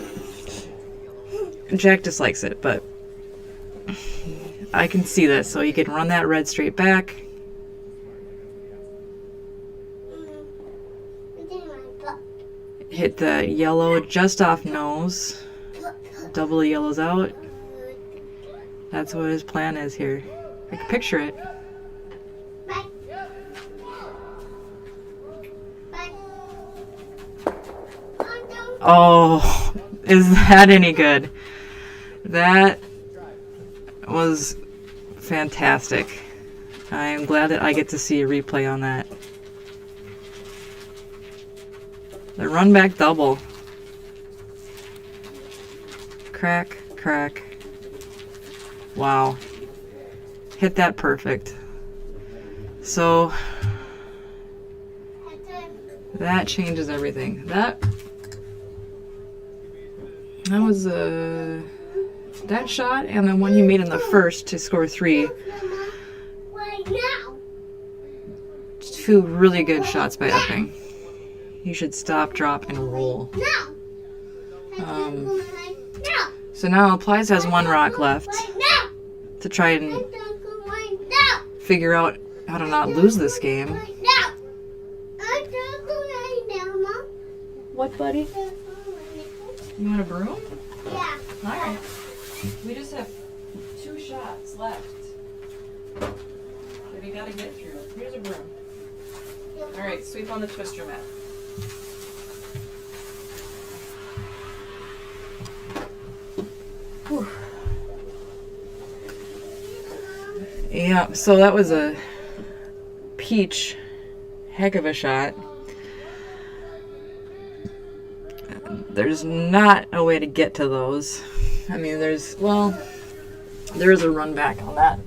Jack dislikes it, but I can see this, so you can run that red straight back. Hit the yellow just off nose. Double the yellows out. That's what his plan is here. I can picture it. Bye. Bye. Oh, is that any good? That was fantastic. I am glad that I get to see a replay on that. The run back double. Crack, crack. Wow. Hit that perfect. So that changes everything. That was that shot and the one he made in the first to score 3. Right now. 2 really good shots by Epping. He should stop, drop, and roll. Now. Now. So now Plies has 1 rock left Right now. to try and Right now. figure out how to not lose this game. Right now. I'm right now, Mom. What, buddy? You want a broom? Yeah. Alright. We just have 2 shots left that we gotta get through. Here's a broom. Alright, sweep on the twister mat. Whew. Yeah, so that was a peach heck of a shot. There's not a way to get to those. I mean, there is a run back on that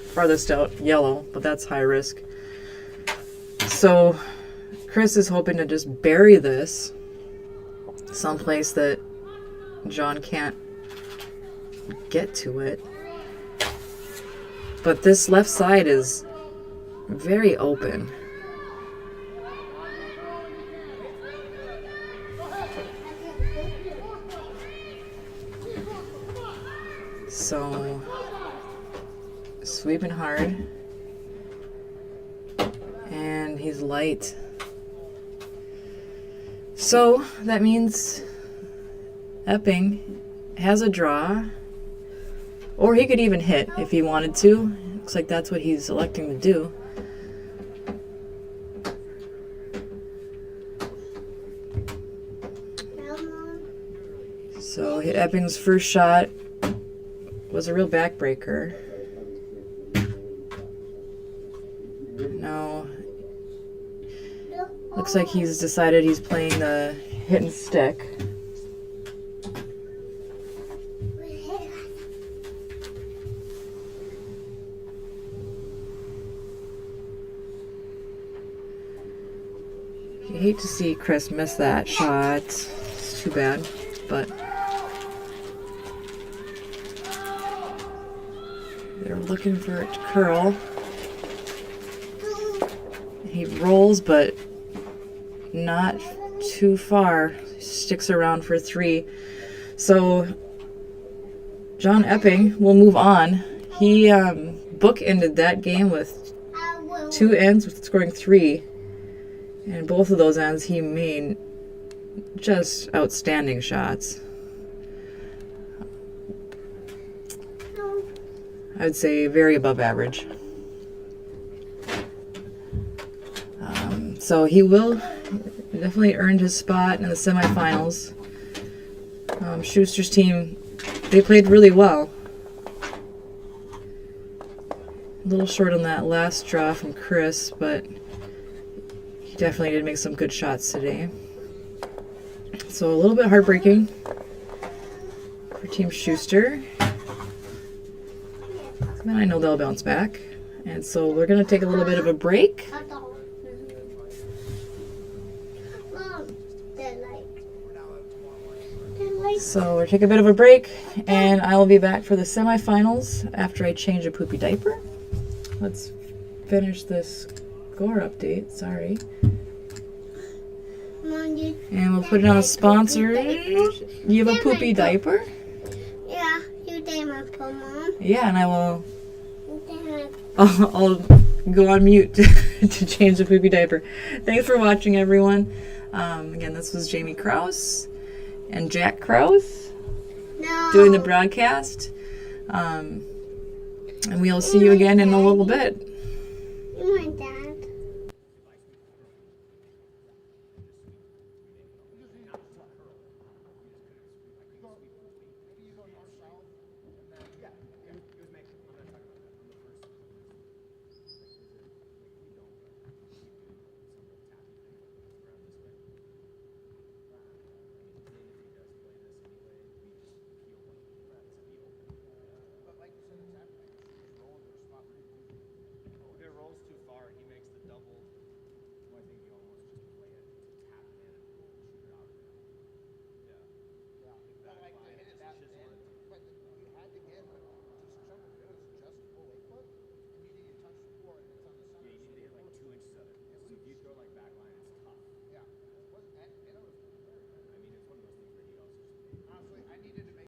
farthest out yellow, but that's high risk. So Chris is hoping to just bury this someplace that John can't get to it. But this left side is very open. So, sweeping hard. And he's light. So, that means Epping has a draw. Or he could even hit if he wanted to. Looks like that's what he's electing to do. So Epping's first shot was a real backbreaker. Now, looks like he's decided he's playing the hit and stick. You hate to see Chris miss that shot. It's too bad, but they're looking for it to curl. He rolls, but not too far. Sticks around for 3. So John Epping will move on. He bookended that game with 2 ends with scoring 3. And both of those ends he made just outstanding shots. I would say very above average. So he will definitely earned his spot in the semifinals. Schuster's team, they played really well. A little short on that last draw from Chris, but he definitely did make some good shots today. So a little bit heartbreaking for Team Schuster. But I know they'll bounce back. And so we're going to take a little bit of a break. So we'll take a bit of a break, and I will be back for the semifinals after I change a poopy diaper. Let's finish this score update. Sorry. And we'll put it on a sponsor. You have a poopy diaper? Yeah, you did my poop, Mom. Yeah, and I will. I'll go on mute to change the poopy diaper. Thanks for watching, everyone. Again, this was Jamie Krause and Jack Krause doing the broadcast. And we'll see you again in a little bit. You want that?